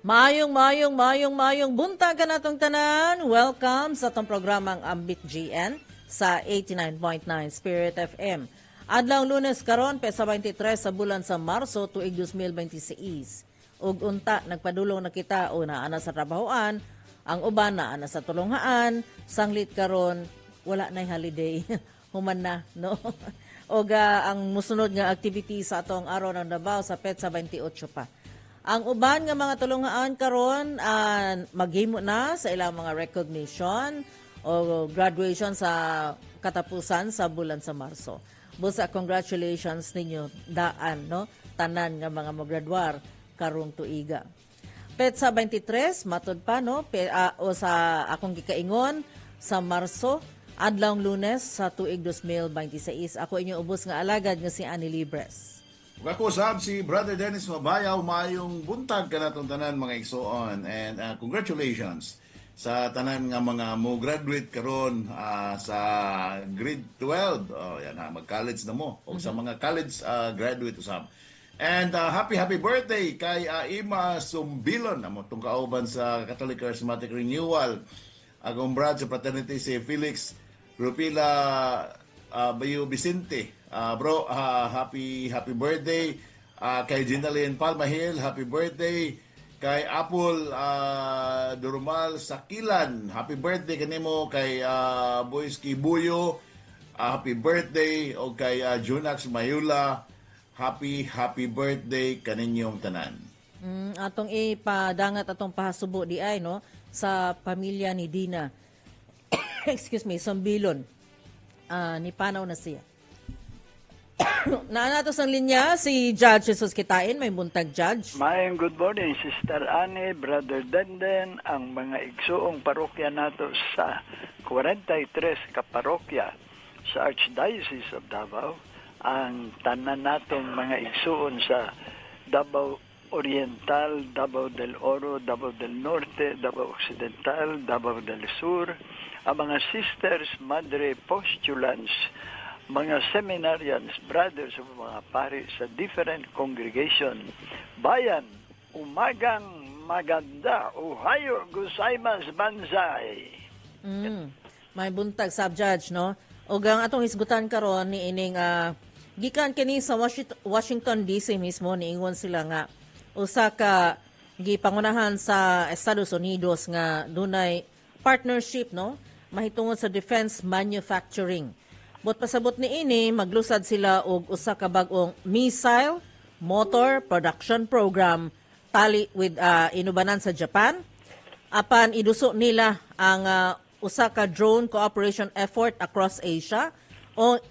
Mayong buntagan natong tanan. Welcome sa itong programang Ambit GN sa 89.9 Spirit FM. Adlaw Lunes karon pesa 23 sa bulan sa Marso tuig 2026. Ug unta nagpadulong na kita o naana sa trabahoan, ang uban naana sa tulunghaan, sanglit karon wala nay holiday. Human na, no? Og ang musunod nga activity sa atong araw ng Davao sa petsa 28 pa. Ang uban nga mga tulungaan karon maghimo na sa ilang mga recognition o graduation sa katapusan sa bulan sa Marso. Busa congratulations ninyo daan, no? Tanan nga mga mograduar karong tuiga. Petsa 23 matud pa, no? O sa akong gikaingon sa Marso adlaw Lunes sa tuig 2026. Ako inyong ubos nga alagad nga si Annie Libres. Ako sab si Brother Dennis Mabayaw, mayong buntag ka natong tanan mga igsoon, and congratulations sa tanan nga mga mo graduate karon sa grade 12. Yan ha, mag-college na mo o sa mga college graduate usab. And happy birthday kay Ima Sumbilon, amo tong kauban sa Catholic Charismatic Renewal. Agong brad sa fraternity si Felix Rupila Bayo Vicente. Bro, happy birthday kay Ginalyn Palmahil, happy birthday kay Apple Durumal Sakilan. Happy birthday kanimo kay Boys Kibuyo. Happy birthday o kay Junax Mayula. Happy birthday kaninyong tanan. Atong ipadangat atong pahasubo di ay no sa pamilya ni Dina. Excuse me, Sambilon. Ni panaw na siya. Naanatos ang linya si Judge Jesus Kitain, may buntag Judge. Maayong good morning, Sister Annie, Brother Denden, ang mga igsoong parokya nato sa 43 ka parokya sa Archdiocese of Davao, ang tanan natong mga igsoon sa Davao Oriental, Davao del Oro, Davao del Norte, Davao Occidental, Davao del Sur, ang mga sisters, madre, postulants, mga seminarians, brothers of mga pari sa different congregation. Bayan, umagang maganda, Ohio, gozaimasu, banzai. May buntag sub-judge, no? O gang atong hisgutan karon ni ining gikan kini sa Washington DC mismo niingon sila nga usa ka gipangunahan sa Estados Unidos nga dunay partnership, no? Mahitungod sa defense manufacturing. But pasabot ni ini, maglusad sila og usa ka bag-ong missile motor production program tali with inubanan sa Japan. Apan iduso nila ang usa ka drone cooperation effort across Asia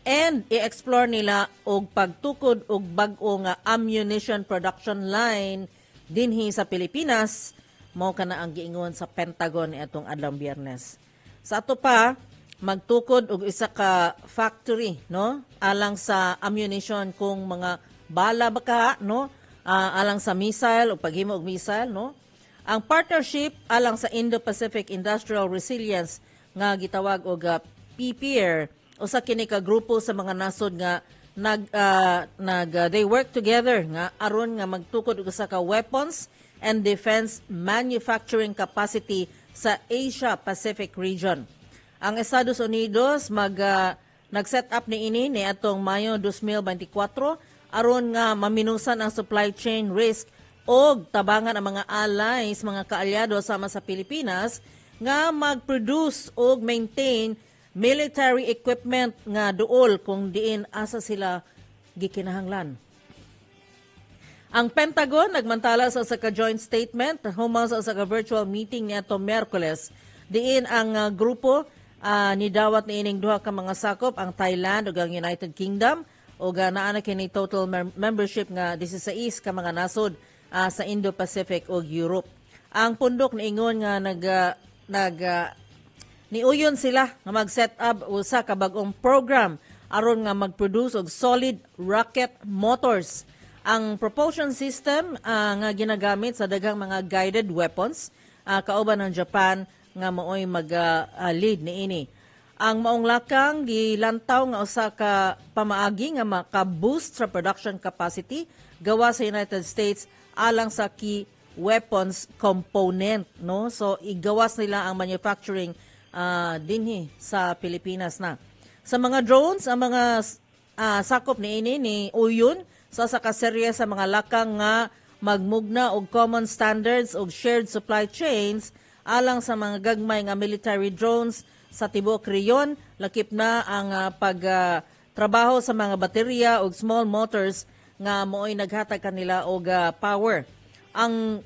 and i-explore nila og pagtukod og bag-ong ammunition production line dinhi sa Pilipinas. Mao kana ang giingon sa Pentagon niadtong adlong Biyernes. Sa ato pa magtukod og isa ka factory, no, alang sa ammunition kung mga bala baka, no, alang sa missile o paghimo og missile, no. Ang partnership alang sa Indo-Pacific Industrial Resilience nga gitawag og PPIR, usa kini ka grupo sa mga nasod nga they work together nga aron nga magtukod og usa ka weapons and defense manufacturing capacity sa Asia Pacific region. Ang Estados Unidos nag-set up ni ini ni atong Mayo 2024 aron nga maminusan ang supply chain risk og tabangan ang mga allies, mga kaalyado sama sa Pilipinas nga mag-produce og maintain military equipment nga duol kung diin asa sila gikinahanglan. Ang Pentagon nagmantala sa usa ka joint statement human sa usa ka virtual meeting niadtong Miyerkules diin ang grupo nidawat ni ining duha ka mga sakop ang Thailand ug ang United Kingdom ug naa na kini total membership nga 16 ka mga nasod sa Indo-Pacific ug Europe. Ang pundok niingon nga niuyon sila nga mag-set up usa ka bag-ong program aron nga mag-produce og solid rocket motors. Ang propulsion system nga ginagamit sa daghang mga guided weapons kauban ng Japan nga maoy mag-lead ni ini. Ang maong lakang gilantaw nga usa ka pamaagi nga maka-boost sa production capacity gawa sa United States alang sa key weapons component, no? So igawas nila ang manufacturing dinhi sa Pilipinas na. Sa mga drones, ang mga sakop ni ini ni Uyun sa kaserye sa mga lakang nga magmugna og common standards og shared supply chains alang sa mga gagmay nga military drones sa tibuok rehiyon, lakip na ang pagtrabaho sa mga baterya o small motors nga mooy naghatag kanila og power. Ang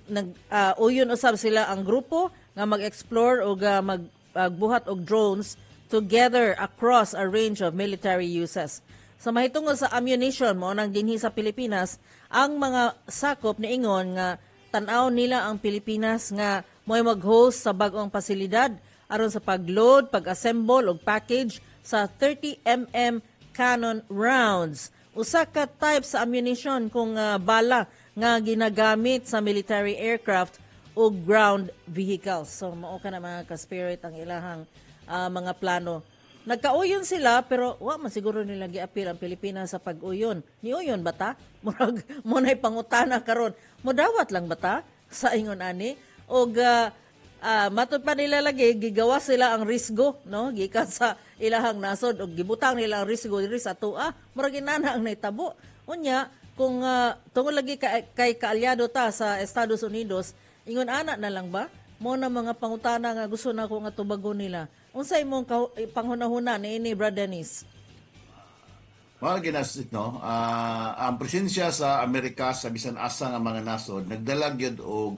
uyon usab sila ang grupo nga mag-explore og magbuhat og drones together across a range of military uses. Sa mahitungod sa ammunition mo nang dinhi sa Pilipinas, ang mga sakop niingon nga tan-aw nila ang Pilipinas nga mo'y mag-host sa bag-ong pasilidad aron sa pag-load, pag-assemble ug package sa 30mm cannon rounds. Usa ka type sa ammunition kung bala nga ginagamit sa military aircraft o ground vehicles. So mao ka na mga ka-spirit ang ilahang mga plano. Nagkauyon sila pero wa man siguro nila giapil ang Pilipinas sa pag-uyon. Niuyon ba ta? Murag mo nay pangutana karon. Modawat lang ba ta sa ingon ani? Og matud pa nila lagi gigawas sila ang risgo, no, gikan sa ilahang nasod og gibutang nila ang risgo diri sa atoa, murag inana ang naitabo. Unya kung tungod lagi kay kaalyado ta sa Estados Unidos, Ingon ana na lang ba? Mo na mga pangutana nga gusto na ko nga tubagon nila. Unsay imong panghunahuna ni Brad Dennis? Mga ginasit, no? Ang presensya sa Amerika sa bisan asa nga mga nasod, nagdalag yun o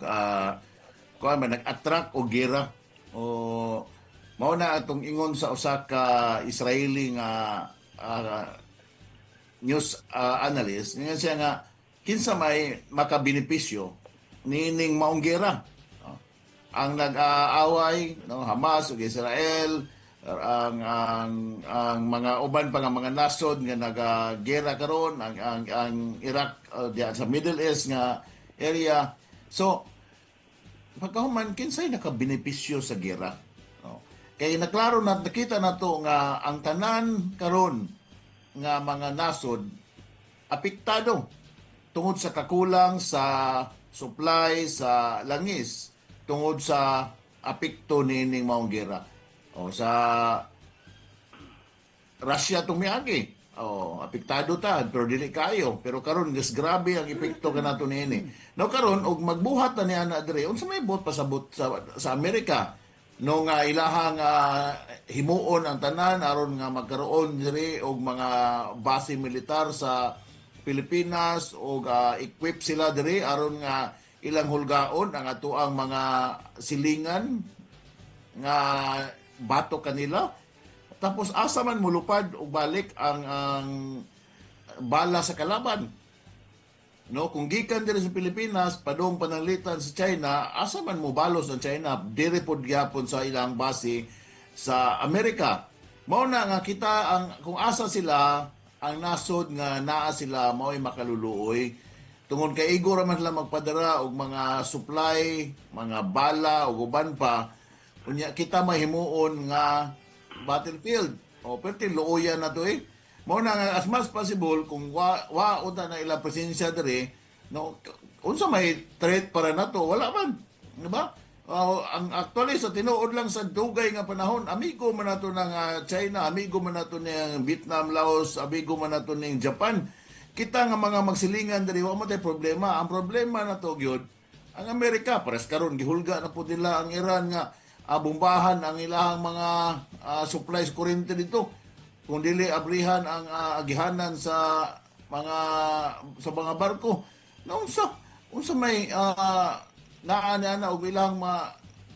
nag-attract o gira. O mao na atong ingon sa usa ka Israeli nga news analyst, nga siya nga kinsa may makabenepisyo nining maong gira. Ang nag-aaway, no, Hamas ug Israel, ang mga uban pa nga mga nasod nga nagagera karon, ang Iraq sa Middle East nga area. So pagkahuman kinsay nakabenepisyo sa gera. No? Kay naklaro na nakita na to nga ang tanan karon nga mga nasod apektado tungod sa kakulang sa supply sa langis, tungod sa apekto nining maong gera. O sa Russia tumiagi. O apektado ta pero dili kayo. Pero karon gas grabe ang epekto kanato niini. No karon og magbuhat na ni ana dire. Unsa may buhat pasabot sa Amerika? No nga ilahang himuon ang tanan aron nga magkaroon dire og mga base militar sa Pilipinas o equip sila dire aron nga ilang hulgaon ang atoang mga silingan nga bato kanila. Tapos asa man mulupad o balik ang bala sa kalaban. No, kung gikan diri sa Pilipinas padong pananglitan sa China, asa man mo balos ang China diri pod gyapon sa ilang base sa Amerika. Mao na nga kita ang kung asa sila ang nasod nga naa sila mao'y makaluluoy tungod kay igo ra man sila magpadara og mga supply, mga bala ug uban pa. Unya kita mahimuon nga battlefield. O perti luoyan na to eh. Mao na nga as much possible kung wa uta na ila presensya dire, no, unsa may threat para nato wala man, di ba? Ang actually sa tinuod lang sa dugay nga panahon, amigo man nato ng China, amigo man nato ng Vietnam, Laos, amigo man nato ng Japan. Kita nga mga magsilingan diri wa mo tay problema. Ang problema nato gyud ang Amerika pares karon gihulga na pud nila ang Iran nga bombahan ang ilahang mga supplies kuryente dito. Kung dili abrihan ang agihanan sa mga barko. Na unsa may naa og ilang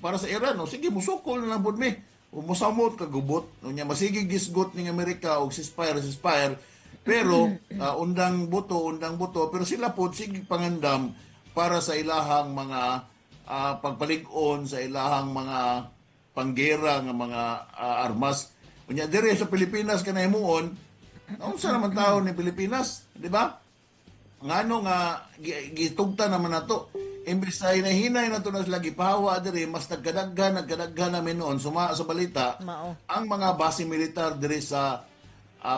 para sa Iran, no? Sige musukol na lang pud mi. O mosamot kagubot, unya masigig gisgot ning Amerika og ceasefire. Pero undang buto, pero sila pud sige pangandam para sa ilahang mga pagpalig-on sa ilahang mga panggera nga mga armas. Unya dire sa Pilipinas kanay himuon, unsa naman tawo ni Pilipinas, di ba? Ngano nga gitugta naman nato. Imbes na hinahinay na ito na sila gipahawa dire, mas nagkadaghan namin noon sa balita ang mga base militar dire sa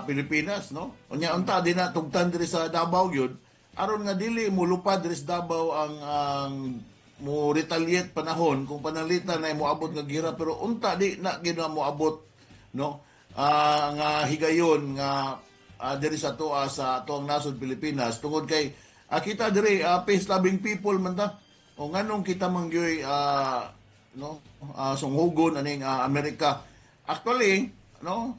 Pilipinas, no? Unya unta din na tugtan dire sa Davao yun, aron nga dili mulupad dire sa Davao ang mo retaliate panahon kung panalitan na moabot nga gira, pero unta di na gina moabot, no? Nga higayon nga diri sa tuang nasod Pilipinas tungod kay kita diri peace loving people man ta. O nganong kita mangyoy sunghugon aning Amerika. Actually, no,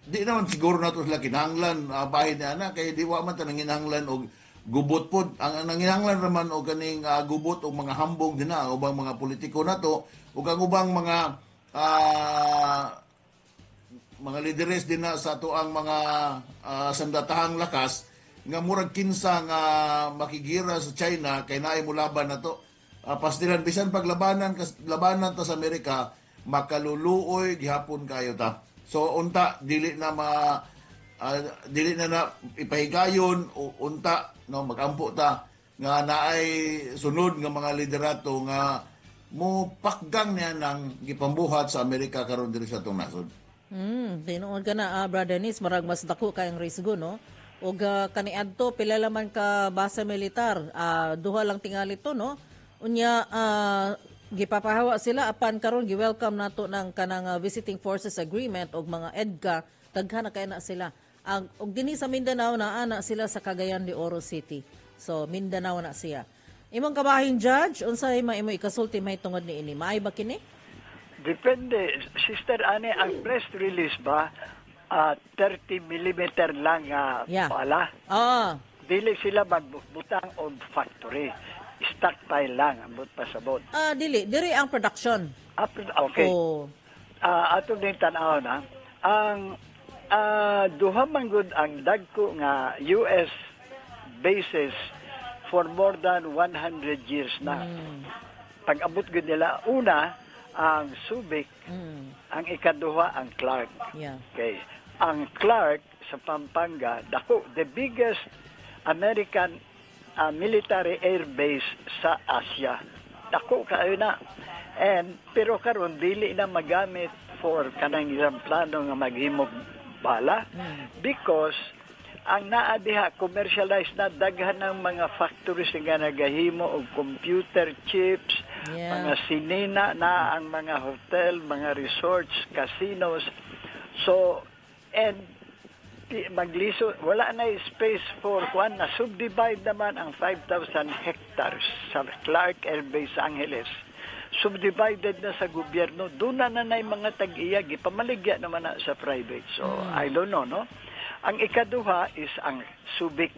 di naman siguro nato sila kinahanglan bahin na kay di wa man ta nanginahanglan og gubot pod. Ang nanginahanglan naman og kaning gubot og mga hambog dinha ubang mga politiko nato ug ang ubang mga lideres din na sa tuang mga sandatahang lakas nga murag kinsa nga makigira sa China kay naay mulaban nato. Pastilan bisan paglabanan ta sa Amerika makaluluoy gihapon kayo ta. So unta dili na ipahigayon o unta no magampo ta nga naay sunod nga mga liderato nga mo pakgang niya ng gipambuhat sa Amerika karon diri sa tong nasod. Tinuod ka na, Brad Dennis, marag mas dako kayang risgo, no? O kaniadto, pila laman ka base militar, duha lang tingali to, no? Unya, gipapahawa sila, apan karon gi-welcome nato ng kanang Visiting Forces Agreement o mga EDCA, daghan na kaya na sila. Og dinhi sa Mindanao, na sila sa Cagayan de Oro City. So, Mindanao na siya. Imong kabahin judge, unsay imo ikasulti may tungod ni ini? Maay ba kini? Depende. Sister Anne, ang press release ba, 30 millimeter lang bala? Dili sila magbutang on factory. Stockpile lang, ambot pasabot. Dili ang production. Okay. Ato din tanaw na, ang duha man gud ang dagko nga US bases for more than 100 years na. Pag-abot gud nila, una, ang Subic, ang ikaduha, ang Clark. Okay. Ang Clark sa Pampanga, dako, the biggest American military air base sa Asia. Dako kayo na. Pero karon dili na magamit for kanang ilang plano nga maghimog bala because ang naa diha commercialized na daghan ng mga factories nga nagahimo og computer chips, mga sinina na ang mga hotel, mga resorts, casinos. So, magliso, wala na space for kuan na subdivide naman ang 5,000 hectares sa Clark Air Base sa Angeles. Subdivided na sa gobyerno, doon na mga tag-iya, gipamaligya naman na sa private. So, I don't know, no? Ang ikaduha is ang Subic.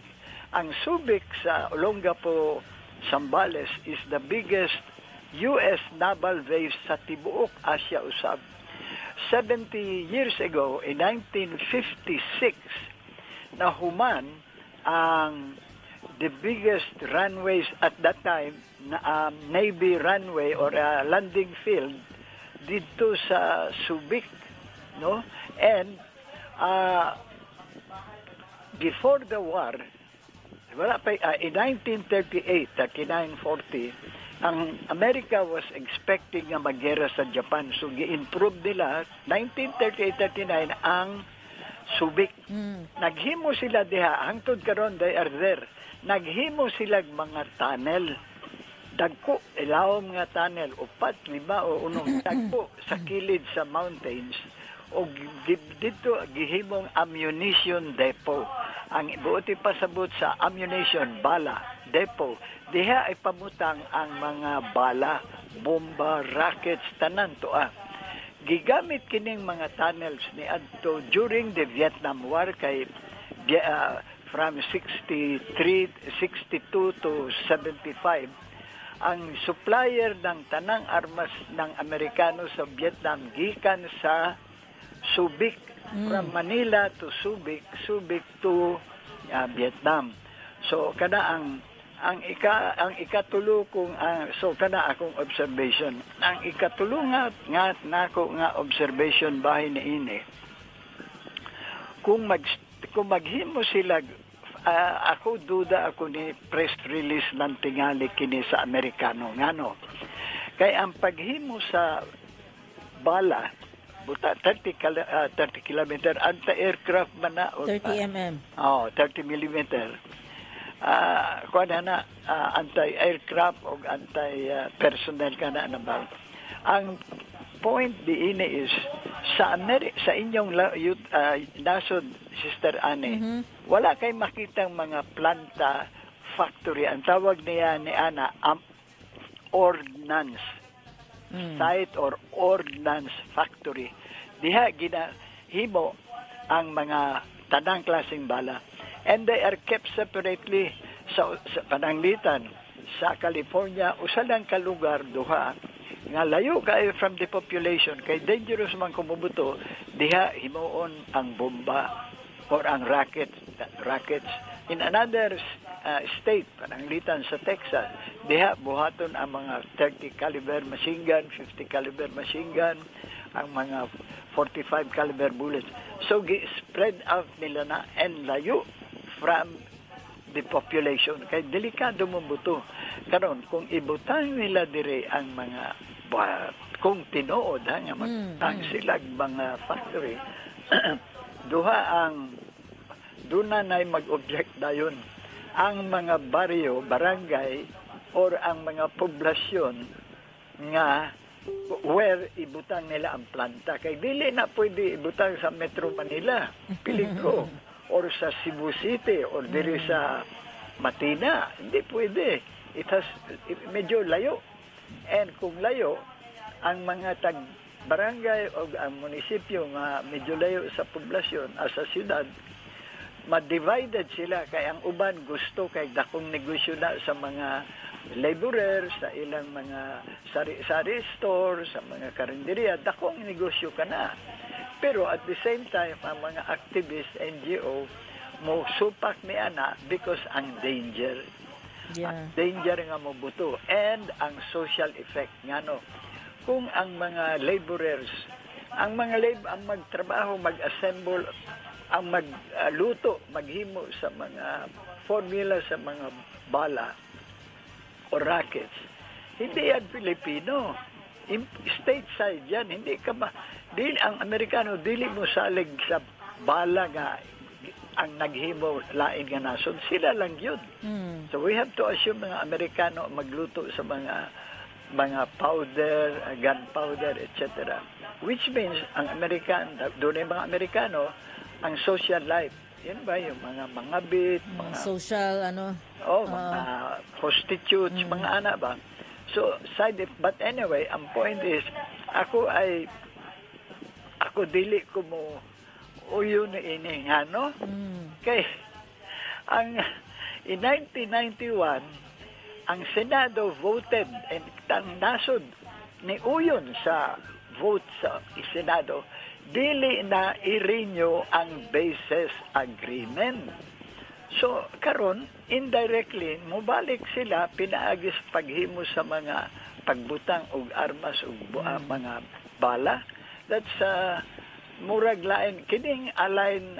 Ang Subic sa Olongapo, Zambales is the biggest U.S. naval base sa tibuok Asia usab. 70 years ago, in 1956, nahuman ang the biggest runways at that time, Navy runway or landing field dito sa Subic, no? And before the war, wala pa, in 1938, 39-40, ang America was expecting na maggera sa Japan. So, gi-improve nila, 1938-39, ang Subic. Naghimo sila diha, hangtod karon they are there. Naghimo sila mga tunnel. Dagko, ilawom nga tunnel, 4, 5, o 6, dagko sa kilid sa mountains. O dito, gihimong ammunition depot. Ang buoti pasabot sa ammunition, bala, depot. Diha ay pamutang ang mga bala, bomba, rockets, tanan to Gigamit kining mga tunnels ni adto during the Vietnam War kay from 62 to 75. Ang supplier ng tanang armas ng Amerikano sa Vietnam gikan sa Subic, from Manila to Subic, Subic to Vietnam. So kada ang ikatulo kong so kana akong observation. Ang ikatulo nga nako nga observation bahin niini. Kung maghimo sila ako duda ako ni press release ng tingali kini sa Amerikano ngano. Kay ang paghimo sa bala buta 30 kilometer anti-aircraft man na 30 mm. 30 millimeter. Anti-aircraft o anti-personnel ka na naman. Ang point diini is sa inyong nasod, Sister Anne, wala kay makitang mga planta, factory. Ang tawag niya ni Ana, ordnance site or ordnance factory. Diha ginahimo ang mga tanang klaseng bala. And they are kept separately sa pananglitan sa California usa lang ka lugar duha nga layo kay from the population kay dangerous man kumubuto diha himuon ang bomba or ang rockets in another state pananglitan sa Texas diha buhaton ang mga 30 caliber machine gun, 50 caliber machine gun, ang mga 45 caliber bullets. So spread out nila na and layo from the population. Kaya delikado mo buto. Karon kung ibutang nila dire ang mga kung tinuod nga magtang sila mga factory duha ang duna na mag-object dayon ang mga baryo, barangay or ang mga poblasyon nga where ibutang nila ang planta. Kaya dili na pwede ibutang sa Metro Manila, Piligro, or sa Cebu City, or diri sa Matina. Hindi pwede. medyo layo. And kung layo, ang mga barangay o ang munisipyo nga medyo layo sa poblasyon, sa syudad, ma-divided sila kay ang uban gusto kay dakong negosyo na sa mga laborer, sa ilang mga sari-sari store, sa mga karinderya, dakong negosyo ka na. Pero at the same time, ang mga activist, NGO, mo supak ni ana because ang danger. Ang danger nga mo buto. And ang social effect nga no. Kung ang mga laborers, ang magtrabaho, mag-assemble, ang magluto, maghimo sa mga formula sa mga bala o rockets, hindi yan Pilipino. Stateside yan. Hindi ka ang Amerikano, dili mo salig sa bala nga ang naghimo lain nga nasod. Sila lang yun. So we have to assume mga Amerikano magluto sa mga powder, gunpowder, etc. Which means, ang doon ay mga Amerikano, ang social life. Yan ba? Yung mga bit, mga social, mga prostitutes, mga anak ba? So, but anyway, ang point is, ako dili ko mo uyo na ini, no? Kay, in 1991, ang Senado voted and ang nasod ni uyon sa vote sa Senado, dili na i-renew ang basis agreement. So, karon indirectly, mubalik sila pinaagis paghimo sa mga pagbutang og armas og mga bala. That's murag lain kining align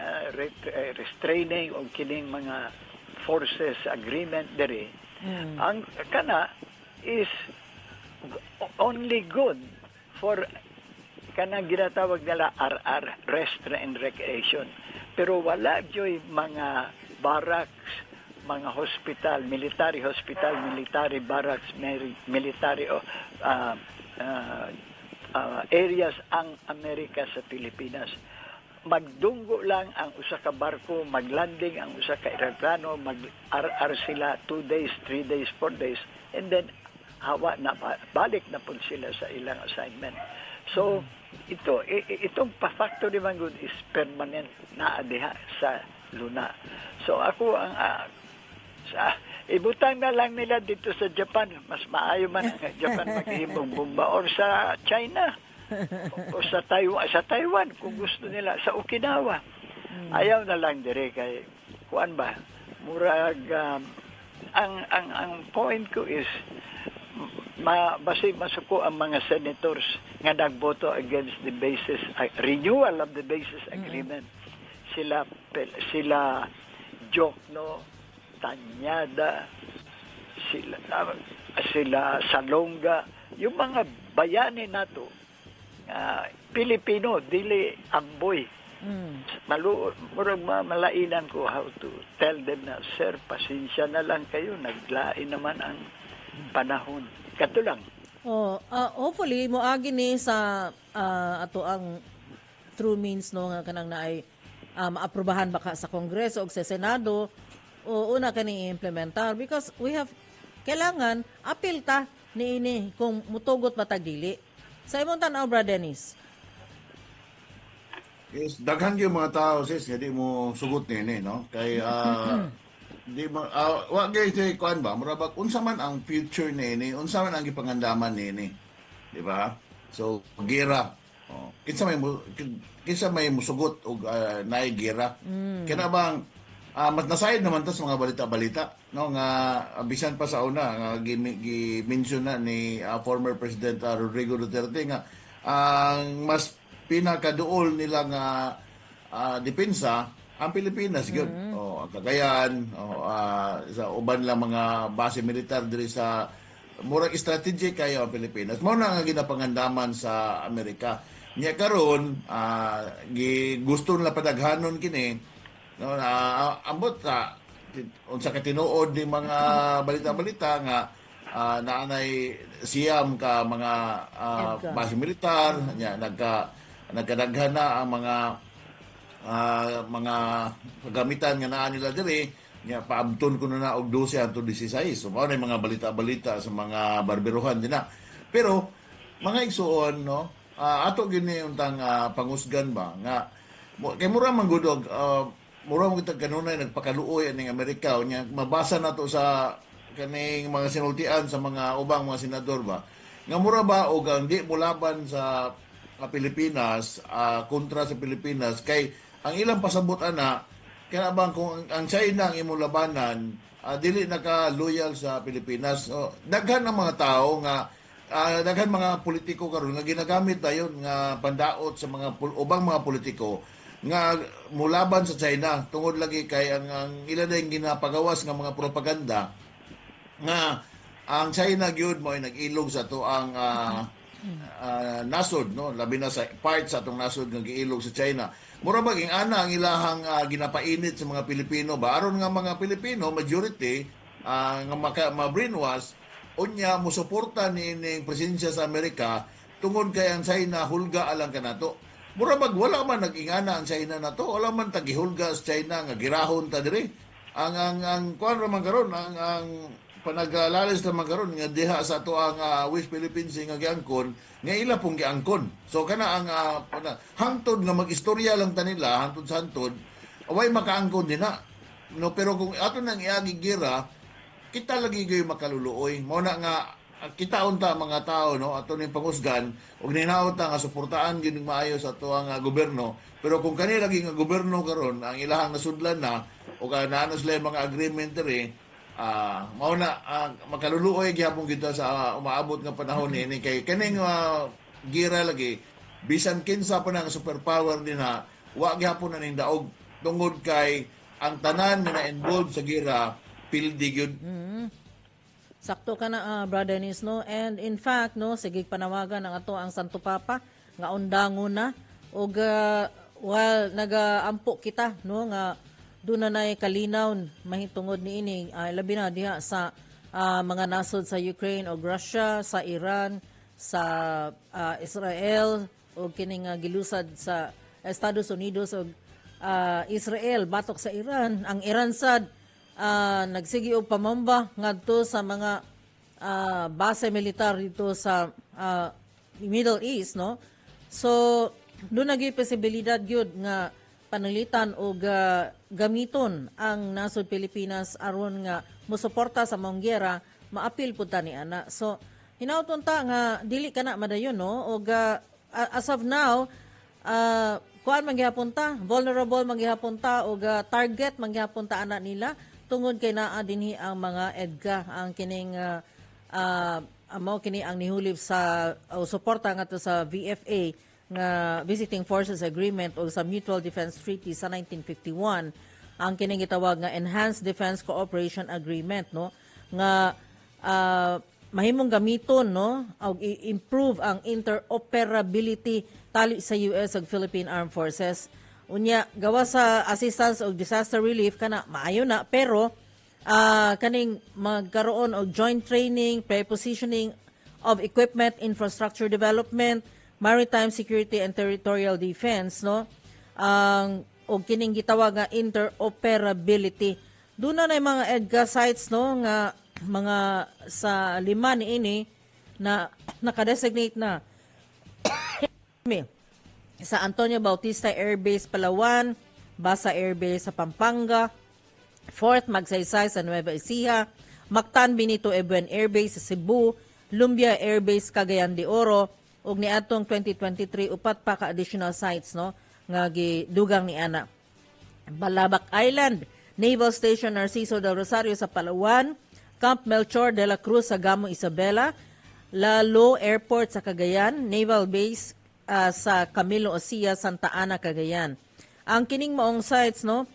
restraining o kining mga forces agreement diri. Ang kana is only good for kanang ginatawag nila RR, rest and recreation. Pero wala joy mga barracks, mga hospital, military hospital, military barracks, military areas ang Amerika sa Pilipinas. Magdunggo lang ang usa ka barko, maglanding ang usa ka eroplano, mag-RR sila 2 days, 3 days, 4 days, and then balik na po sila sa ilang assignment. So, itong pa-factory man good is permanent na adiha sa Luna. So, ako ibutang na lang nila dito sa Japan. Mas maayo man ang Japan maghimong bomba or sa China o sa Taiwan kung gusto nila, sa Okinawa. Ayaw na lang dire kay kuan ba murag ang point ko is basig masuko ang mga senators nga nagboto against the basis renewal of the basis agreement. Sila Jokno, Tanyada, sila Salonga, yung mga bayani nato Pilipino, dili amboy. Murag malainan ko how to tell them na, sir, pasensya na lang kayo, naglain naman ang panahon. Kato lang. Hopefully, moagi ni sa ato ang true means no nga kanang naay maaprubahan baka sa Kongreso o sa Senado o una kani implementar because we have kailangan apil ta niini kung mutugot matagdili. Sa imong tanaw, Bra Dennis? Yes, daghan yung mga tao sis, hindi mo sugot nini, no? Kay di mo wa gay say kuan ba, murabag unsa man ang future nini, unsa man ang gipangandaman nini. Di ba? So, gira. Kinsa may musugot og naay gira. Kaya bang mas nasayad naman ta sa mga balita-balita, no, nga bisan pa sa una nga gi-mention na ni former President Rodrigo Duterte nga ang mas pinakaduol nila nga depensa ang Pilipinas gyud. Cagayan, sa uban lang mga base militar diri sa murag strategic kayo ang Pilipinas. Mao na nga ginapangandaman sa Amerika. Nya karon gusto nila padaghanon kini, no, ambot sa unsa ka tinuod ni mga balita-balita nga naanay siyam ka mga base militar nya nagkadaghan na ang mga kagamitan nga naa nila diri Nga paabton ko na og 12 hangtod 16. So mao na yung mga balita-balita sa mga barberohan din na. Pero mga igsuon no, ato gini untang pangusgan ba nga kay mura man gud mura mo kita kanunay nagpakaluoy aning Amerika nya mabasa na to sa kaning mga sinultian sa mga ubang mga senador ba nga mura ba og ang di mulaban sa Pilipinas kontra sa Pilipinas kay ang ilang pasabot ana kaya bang kung ang China ang imong labanan dili naka-loyal sa Pilipinas. So, daghan ang mga tao nga daghan mga politiko karon nga ginagamit dayon nga pandaot sa mga ubang mga politiko nga mulaban sa China tungod lagi kay ang ila na yung ginapagawas nga mga propaganda nga ang China gyud mo ay nag-ilog sa to ang nasod no labi na sa part sa atong nasod nga giilog sa China mura baging ana ang ilahang ginapainit sa mga Pilipino ba aron nga mga Pilipino majority nga ma-brainwash unya mo suporta ni ining presensya sa Amerika tungod kay ang China hulga alang kanato mura bag wala man nag-ingana ang China nato wala man tagihulga sa China nga girahon ta diri ang kuan ra man karon ang panaglalis naman karon nga diha sa ato ang West Philippines nga giangkon nga ila pong giangkon. So kana ang hangtod nga magistorya lang ta nila hangtod sa hangtod away makaangkon din na. No pero kung ato nang iagi gira kita lagi gyud makaluluoy. Mao na nga kita unta mga tao no ato ning pangusgan ug ninaot nga suportaan gyud maayo sa ato ang gobyerno. Pero kung kani lagi nga gobyerno karon ang ilahang nasudlan na ug naano sila mga agreement diri mao na makaluluoy gyapon kita sa umaabot nga panahon ni kay kaning gira lagi bisan kinsa pa nang superpower din ha wa gyapon na ning daog tungod kay ang tanan nga na-involved sa gira pildi gyud. Sakto ka na Brother Nis no and in fact no sige panawagan ang ato ang Santo Papa nga undangon na ug while nagaampo kita no nga doon na kalinaw mahitungod ni ini labi na diha sa mga nasod sa Ukraine o Russia, sa Iran, sa Israel o kining gilusad sa Estados Unidos o Israel batok sa Iran. Ang Iran sad nagsigi og pamamba ngadto sa mga base militar dito sa Middle East no. So doon naging posibilidad gyud nga panalitan o gamiton ang nasod Pilipinas aron nga mosuporta sa mong giyera maapil pud ta ni ana. So hinauton ta nga dili kana madayon no o as of now kuan manggihapon ta vulnerable manggihapon ta o target manggihapon ta ana nila tungod kay naa dinhi ang mga EDGA ang kining mao kini ang nihulib sa suporta ngadto sa VFA nga Visiting Forces Agreement o sa Mutual Defense Treaty sa 1951 ang kining gitawag nga Enhanced Defense Cooperation Agreement no nga mahimong gamiton no og improve ang interoperability tali sa US ug Philippine Armed Forces unya gawa sa assistance og disaster relief kana maayo na pero kaning magkaroon og joint training prepositioning of equipment infrastructure development maritime security and territorial defense no ang og kining gitawag nga interoperability doon na mga EDGA sites no nga mga sa lima niini na nakadesignate na sa Antonio Bautista Air Base Palawan, Basa Air Base sa Pampanga, Fort Magsaysay sa Nueva Ecija, Mactan Benito Ebuen Air Base sa Cebu, Lumbia Air Base Cagayan de Oro ug niadtong 2023 upat pa ka additional sites no nga gidugang ni ana. Balabac Island, Naval Station Narciso del Rosario sa Palawan, Camp Melchor de la Cruz sa Gamo Isabela, Lalo Airport sa Cagayan, Naval Base sa Camilo Osia, Santa Ana, Cagayan. Ang kining maong sites no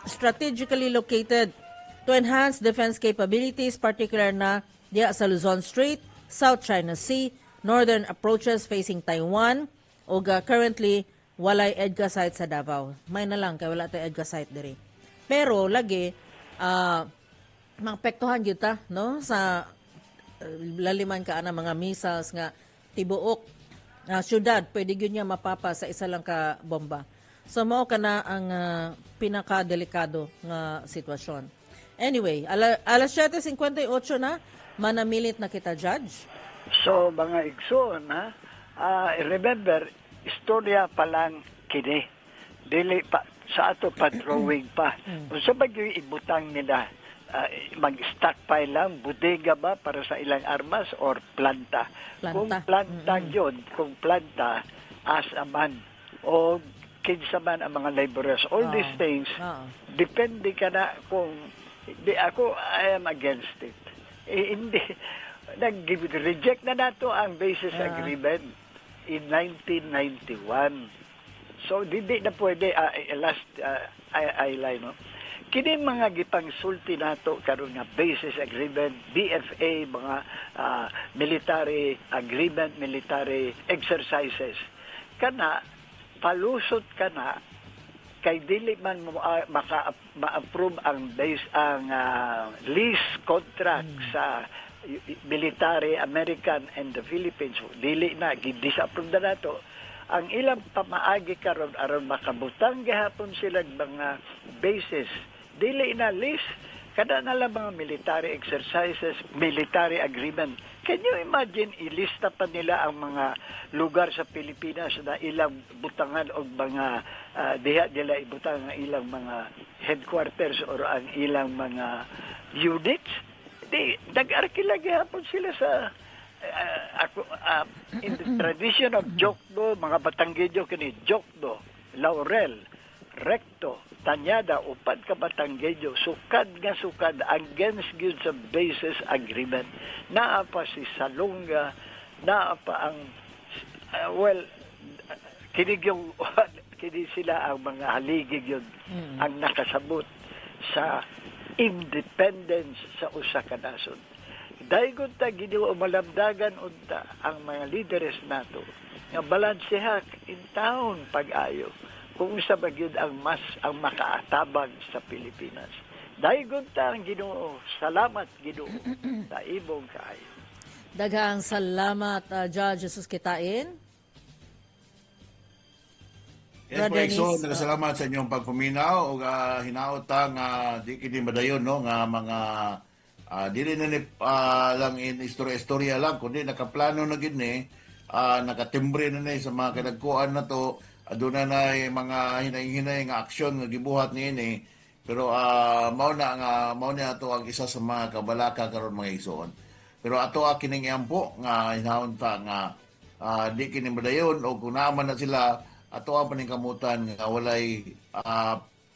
strategically located to enhance defense capabilities particular na diya sa Luzon Strait, South China Sea, northern approaches facing Taiwan o currently walay EDGA site sa Davao. May na lang kay wala tay EDGA site diri. Pero lagi mapektuhan gyud ta no sa laliman ka ana mga missiles nga tibuok syudad pwede gyud niya mapapa sa isa lang ka bomba. So mao kana ang pinaka-delikado nga sitwasyon. Anyway, alas 7:58 na, manamilit na kita, Judge. So, mga igsoon, remember, istorya pa lang kini. Dili pa, sa ato pa drawing pa. Kung sa bagyo ibutang nila, mag-stockpile lang, bodega ba para sa ilang armas or planta? Kung planta yun, kung planta, asaman, o kinsa man ang mga laborers. All these things, depende ka na kung, I am against it. Hindi, nag-reject na nato ang basis agreement in 1991. So, hindi na pwede, last line, no? Kini mga gipangsulti nato karon nga basis agreement, BFA, mga military agreement, military exercises. Kana, palusot kana, kay dili man ma-approve ang lease contract sa military American and the Philippines. Dili na, disapprove na nato. Ang ilang pamaagi karon aron makabutang gihapon sila mga bases. Dili na lease, kada na lang mga military exercises, military agreement. Can you imagine, ilista pa nila ang mga lugar sa Pilipinas na ilang butangan o mga diha nila ibutang ang ilang mga headquarters or ang ilang mga units? Nag-arkila gihapon sila sa in the tradition of Jokdo, mga Batanggenyo kini Jokdo, Laurel, Recto, Tanyada, upad ka Batanggenyo, sukad against gyud sa basis agreement. Naa pa si Salonga, naa pa ang kini sila ang mga haligig yun ang nakasabot sa independence sa usa ka nasod. Daygon ta gid umalamdagan unta ang mga leaders nato nga balanseha in town pag-ayo kung sa bagyod ang makaatabang sa Pilipinas. Daygon ta ang Ginoo, salamat Ginoo sa imong kaayo. Daghang salamat, Judge Jesus Kitain. Yes po, Exo, nagasalamat sa inyong pagpuminaw o hinaot nga di kini madayon no nga mga dili na lang in istorya lang kundi nakaplano na gid ni nakatimbre na ni sa mga kadagkuan na to aduna na mga hinay-hinay nga aksyon nga gibuhat niini pero mao na ato ang isa sa mga kabalaka karon mga igsoon. Pero ato kining iampo nga hinahon ta nga di kini madayon o kung naman na sila ato ang paningkamutan nga walay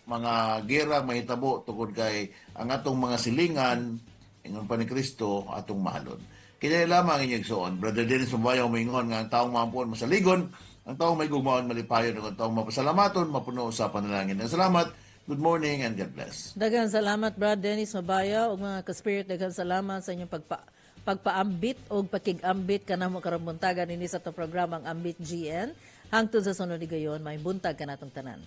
mga gera mahitabo tungod kay ang atong mga silingan ingon pa ni Kristo atong mahalon. Kaya lamang inyong igsoon, Brother Dennis Mabayaw maingon nga ang taong maampuan masaligon, ang taong may gumaon malipayon, ang taong mapasalamaton mapuno sa panalangin. Salamat, good morning and God bless. Daghang salamat, Brother Dennis Mabayaw, ug mga ka-spirit, daghang salamat sa inyong pagpaambit o pakigambit kanamo karong buntagan ini sa to programang Ambit GN. Hangtod sa sunod gayon, may buntag kanatong tanan.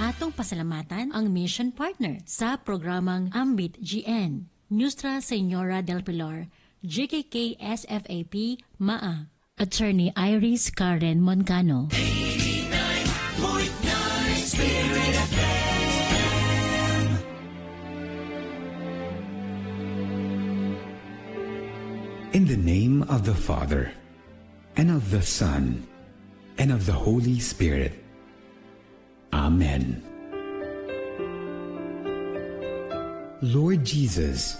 Atong pasalamatan ang mission partner sa programang Ambit GN, Nuestra Señora del Pilar, GKK SFAP, MAA, Attorney Iris Karen Moncano. 89.9 Spirit FM. In the name of the Father, and of the Son, and of the Holy Spirit. Amen. Lord Jesus,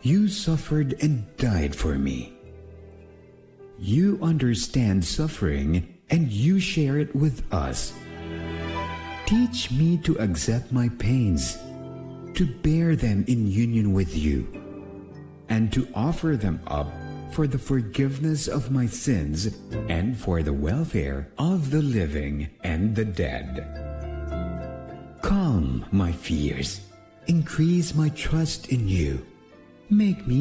you suffered and died for me. You understand suffering and you share it with us. Teach me to accept my pains, to bear them in union with you, and to offer them up for the forgiveness of my sins and for the welfare of the living and the dead. Calm my fears, increase my trust in you, make me